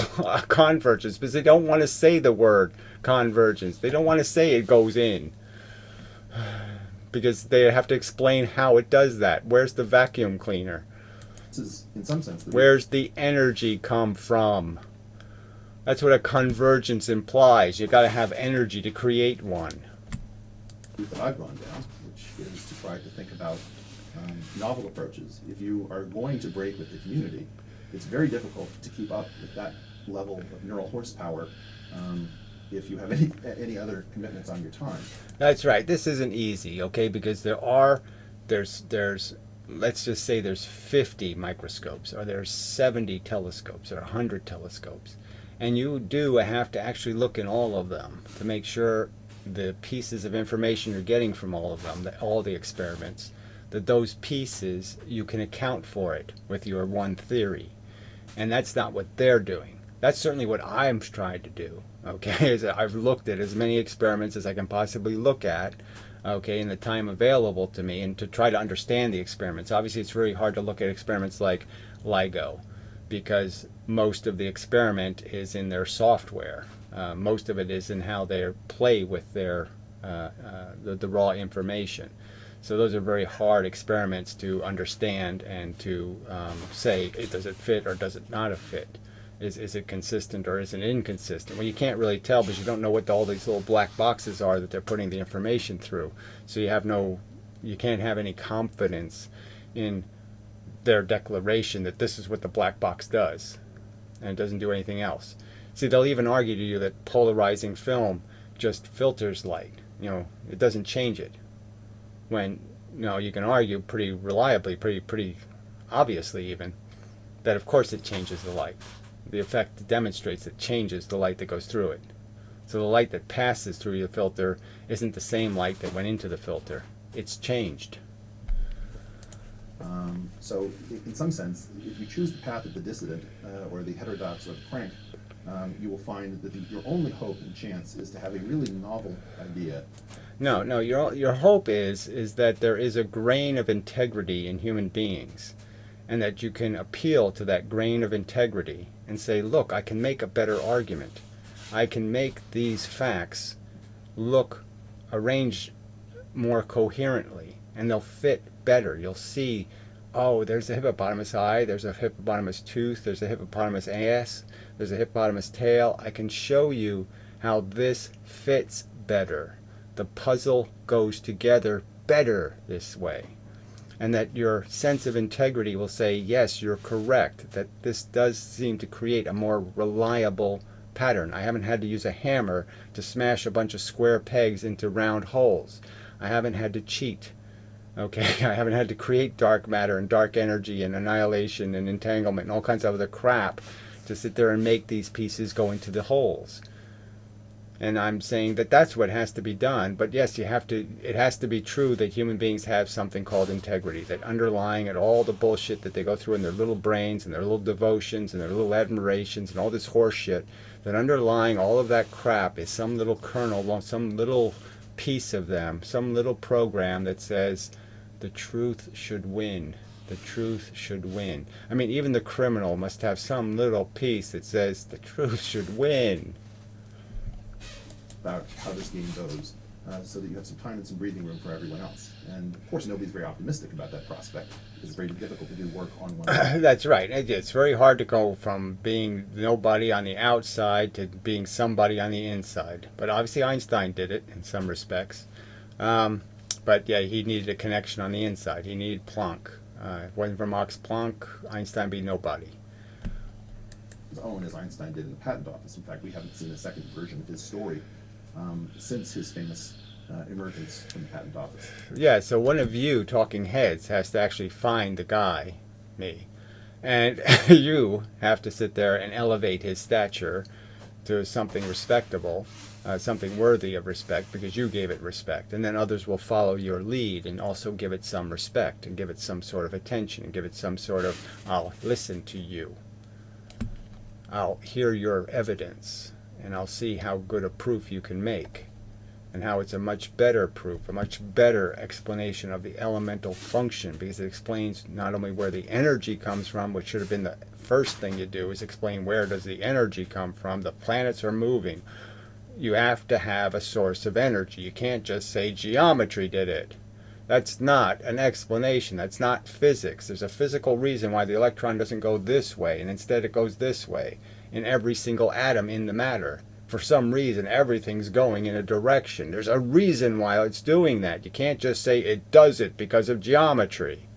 convergence, because they don't want to say the word convergence. They don't want to say it goes in, because they have to explain how it does that. Where's the vacuum cleaner? This is, in some sense, Where's the energy come from? That's what a convergence implies. You got to have energy to create one. route that I've gone down, which is to try to think about novel approaches. If you are going to break with the community, it's very difficult to keep up with that level of neural horsepower if you have any other commitments on your time. That's right. This isn't easy, okay? Because there's let's just say there's 50 microscopes, or there's 70 telescopes, or 100 telescopes, and you do have to actually look in all of them to make sure the pieces of information you're getting from all of them, all the experiments, that those pieces, you can account for it with your one theory. And that's not what they're doing. That's certainly what I'm trying to do, okay? Is that I've looked at as many experiments as I can possibly look at, okay, in the time available to me, and to try to understand the experiments. Obviously, it's really hard to look at experiments like LIGO, because most of the experiment is in their software. Most of it is in how they play with their the raw information. So those are very hard experiments to understand and to say, does it fit or does it not fit? Is it consistent or is it inconsistent? Well, you can't really tell because you don't know what all these little black boxes are that they're putting the information through. So you can't have any confidence in their declaration that this is what the black box does and it doesn't do anything else. See, they'll even argue to you that polarizing film just filters light. It doesn't change it. When, you can argue pretty reliably, pretty obviously even, that of course it changes the light. The effect demonstrates it changes the light that goes through it. So the light that passes through the filter isn't the same light that went into the filter. It's changed. So in some sense, if you choose the path of the dissident or the heterodox or the crank, you will find that your only hope and chance is to have a really novel idea. No, your hope is that there is a grain of integrity in human beings, and that you can appeal to that grain of integrity and say, look, I can make a better argument. I can make these facts look arranged more coherently, and they'll fit better. You'll see, oh, there's a hippopotamus eye, there's a hippopotamus tooth, there's a hippopotamus ass, there's a hippopotamus tail. I can show you how this fits better. The puzzle goes together better this way. And that your sense of integrity will say, yes, you're correct, that this does seem to create a more reliable pattern. I haven't had to use a hammer to smash a bunch of square pegs into round holes. I haven't had to cheat. Okay, I haven't had to create dark matter and dark energy and annihilation and entanglement and all kinds of other crap to sit there and make these pieces go into the holes. And I'm saying that that's what has to be done. But yes, it has to be true that human beings have something called integrity, that underlying it all the bullshit that they go through in their little brains and their little devotions and their little admirations and all this horse shit, that underlying all of that crap is some little kernel, some little piece of them, some little program that says the truth should win. The truth should win. I mean, even the criminal must have some little piece that says the truth should win. About how this game goes, so that you have some time and some breathing room for everyone else. And of course, nobody's very optimistic about that prospect. It's very difficult to do work on one own. That's right. It's very hard to go from being nobody on the outside to being somebody on the inside. But obviously Einstein did it in some respects. But yeah, he needed a connection on the inside. He needed Planck. If it wasn't for Max Planck, Einstein would be nobody. As Owen as Einstein did in the patent office. In fact, we haven't seen a second version of his story since his famous emergence from the patent office. Yeah, so one of you talking heads has to actually find the guy, me, and you have to sit there and elevate his stature to something respectable, something worthy of respect, because you gave it respect, and then others will follow your lead and also give it some respect and give it some sort of attention and give it some sort of, I'll listen to you, I'll hear your evidence, and I'll see how good a proof you can make. and how it's a much better proof, a much better explanation of the elemental function, because it explains not only where the energy comes from, which should have been the first thing you do, is explain where does the energy come from. The planets are moving. You have to have a source of energy. You can't just say geometry did it. That's not an explanation. That's not physics. There's a physical reason why the electron doesn't go this way, and instead it goes this way in every single atom in the matter. For some reason, everything's going in a direction. There's a reason why it's doing that. You can't just say it does it because of geometry.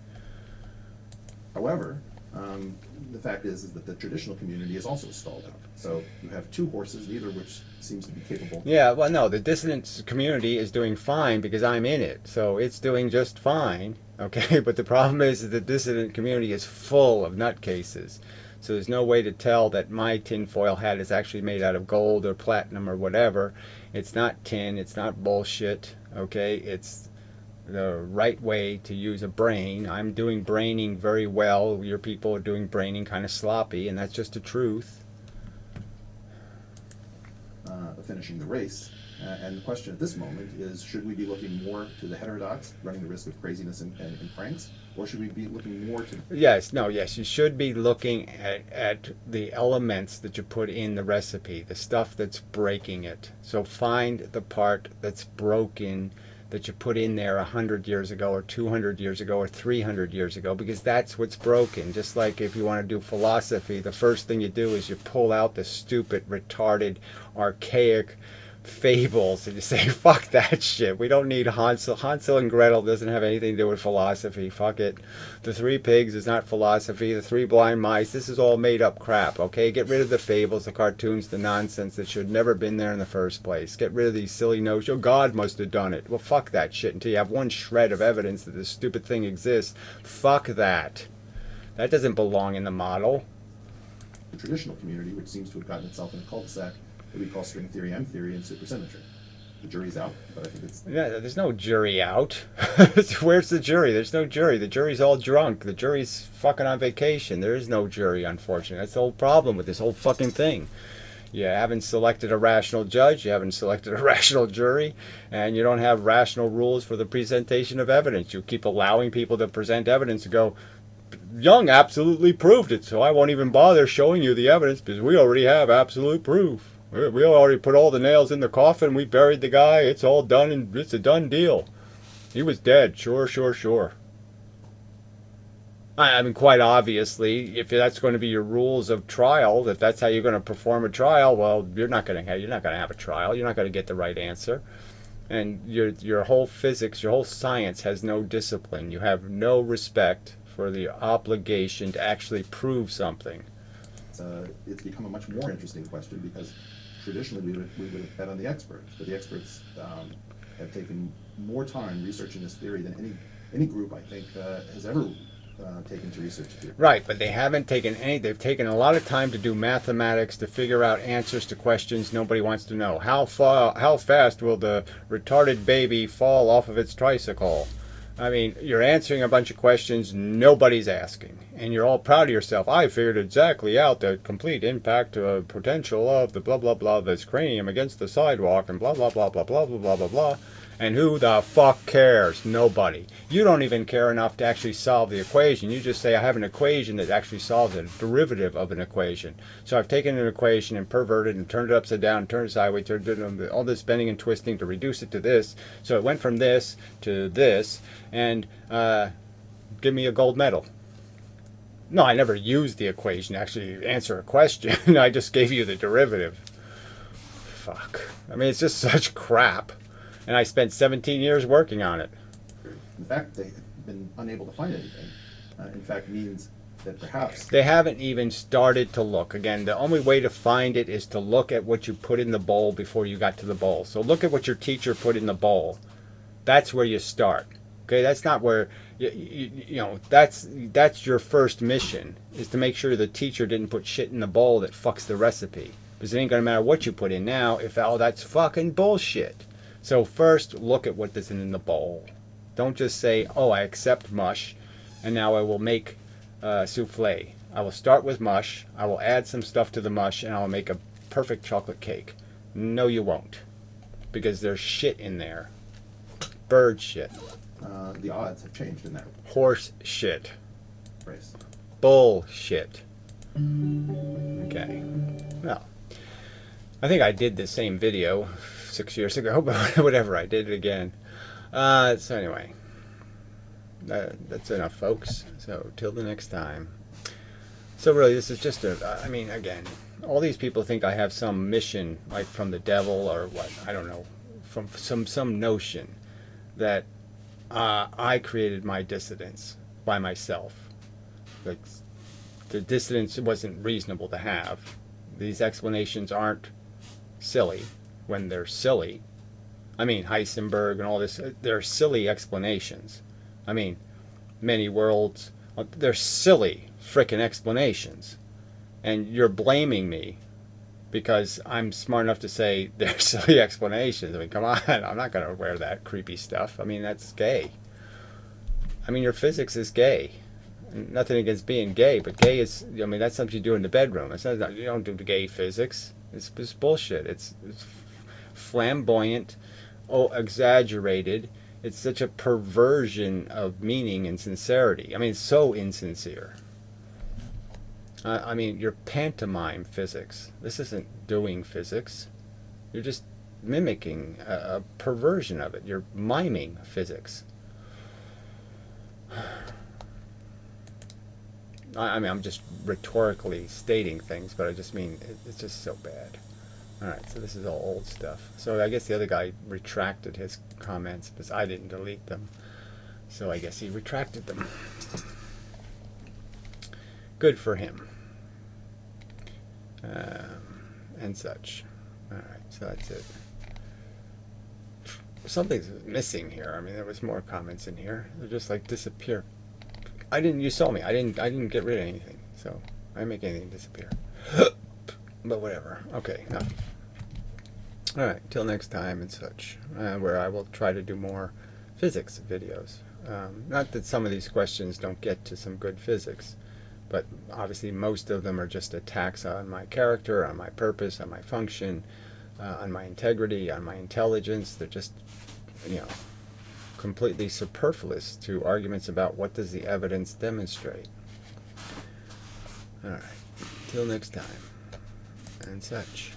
However, the fact is that the traditional community is also stalled out. So you have two horses, neither of which seems to be capable. Yeah, well, no, the dissonance community is doing fine because I'm in it. So it's doing just fine, okay? But the problem is that the dissident community is full of nutcases. So there's no way to tell that my tinfoil hat is actually made out of gold or platinum or whatever. It's not tin, it's not bullshit, okay? It's the right way to use a brain. I'm doing braining very well. Your people are doing braining kind of sloppy, and that's just the truth. Finishing the race. And the question at this moment is, should we be looking more to the heterodox, running the risk of craziness and pranks, or should we be looking more to... Yes, you should be looking at the elements that you put in the recipe, the stuff that's breaking it. So find the part that's broken that you put in there 100 years ago or 200 years ago or 300 years ago, because that's what's broken. Just like if you want to do philosophy, the first thing you do is you pull out the stupid, retarded, archaic fables and you say, fuck that shit. We don't need Hansel. Hansel and Gretel doesn't have anything to do with philosophy. Fuck it. The Three Pigs is not philosophy. The Three Blind Mice, this is all made up crap, okay? Get rid of the fables, the cartoons, the nonsense that should never been there in the first place. Get rid of these silly notions. Oh, God must have done it. Well, fuck that shit until you have one shred of evidence that this stupid thing exists. Fuck that. That doesn't belong in the model. The traditional community, which seems to have gotten itself in a cul-de-sac that we call string theory, M theory, and supersymmetry. The jury's out, but I think it's... Yeah, there's no jury out. Where's the jury? There's no jury. The jury's all drunk. The jury's fucking on vacation. There is no jury, unfortunately. That's the whole problem with this whole fucking thing. You haven't selected a rational judge, you haven't selected a rational jury, and you don't have rational rules for the presentation of evidence. You keep allowing people to present evidence and go, Young absolutely proved it, so I won't even bother showing you the evidence because we already have absolute proof. We already put all the nails in the coffin. We buried the guy. It's all done, and it's a done deal. He was dead. Sure. I mean, quite obviously, if that's going to be your rules of trial, if that's how you're going to perform a trial, well, you're not going to have a trial. You're not going to get the right answer. And your whole physics, your whole science has no discipline. You have no respect for the obligation to actually prove something. It's become a much more interesting question because traditionally we would have bet on the experts, but the experts have taken more time researching this theory than any group, I think, has ever taken to research theory. Right, but they haven't taken any. They've taken a lot of time to do mathematics to figure out answers to questions nobody wants to know. How fast will the retarded baby fall off of its tricycle? I mean, you're answering a bunch of questions nobody's asking, and you're all proud of yourself. I figured exactly out the complete impact potential of the blah blah blah of this cranium against the sidewalk, and blah blah blah blah blah blah blah blah blah. And who the fuck cares? Nobody. You don't even care enough to actually solve the equation. You just say, I have an equation that actually solves a derivative of an equation. So I've taken an equation and perverted and turned it upside down, turned it sideways, turned it all this bending and twisting to reduce it to this. So it went from this to this, and give me a gold medal. No, I never used the equation to actually answer a question. I just gave you the derivative. Fuck. I mean, it's just such crap. And I spent 17 years working on it. The fact they've been unable to find anything, in fact, means that perhaps... They haven't even started to look. Again, the only way to find it is to look at what you put in the bowl before you got to the bowl. So look at what your teacher put in the bowl. That's where you start. Okay, that's not where... You know, that's your first mission, is to make sure the teacher didn't put shit in the bowl that fucks the recipe. Because it ain't going to matter what you put in now if, that's fucking bullshit. So first, look at what is in the bowl. Don't just say, oh, I accept mush, and now I will make souffle. I will start with mush, I will add some stuff to the mush, and I will make a perfect chocolate cake. No, you won't. because there's shit in there. Bird shit. The odds have changed in that Horse shit. race. Bullshit. Okay. Well, I think I did the same video 6 years ago, but whatever, I did it again. So anyway, that's enough, folks. So till the next time. So really, this is just I mean, again, all these people think I have some mission, like from the devil or what, I don't know, from some notion that I created my dissidence by myself. Like, the dissidence wasn't reasonable to have. These explanations aren't silly when they're silly. I mean, Heisenberg and all this, they're silly explanations. I mean, many worlds, they're silly frickin' explanations. And you're blaming me because I'm smart enough to say they're silly explanations. I mean, come on, I'm not going to wear that creepy stuff. I mean, that's gay. I mean, your physics is gay. Nothing against being gay, but gay is, I mean, that's something you do in the bedroom. It's not, you don't do gay physics. It's bullshit. It's flamboyant, exaggerated. It's such a perversion of meaning and sincerity. I mean, it's so insincere. I mean, you're pantomime physics. This isn't doing physics. You're just mimicking a perversion of it. You're miming physics. I mean, I'm just rhetorically stating things, but I just mean it's just so bad. Alright, so this is all old stuff. So I guess the other guy retracted his comments because I didn't delete them. So I guess he retracted them. Good for him. And such. Alright, so that's it. Something's missing here. I mean, there was more comments in here. They're just like disappear. You saw me. I didn't get rid of anything. So I didn't make anything disappear. But whatever. Okay, enough. Alright, till next time and such. Where I will try to do more physics videos. Not that some of these questions don't get to some good physics, but obviously most of them are just attacks on my character, on my purpose, on my function, on my integrity, on my intelligence. They're just, you know, completely superfluous to arguments about what does the evidence demonstrate. Alright, till next time and such.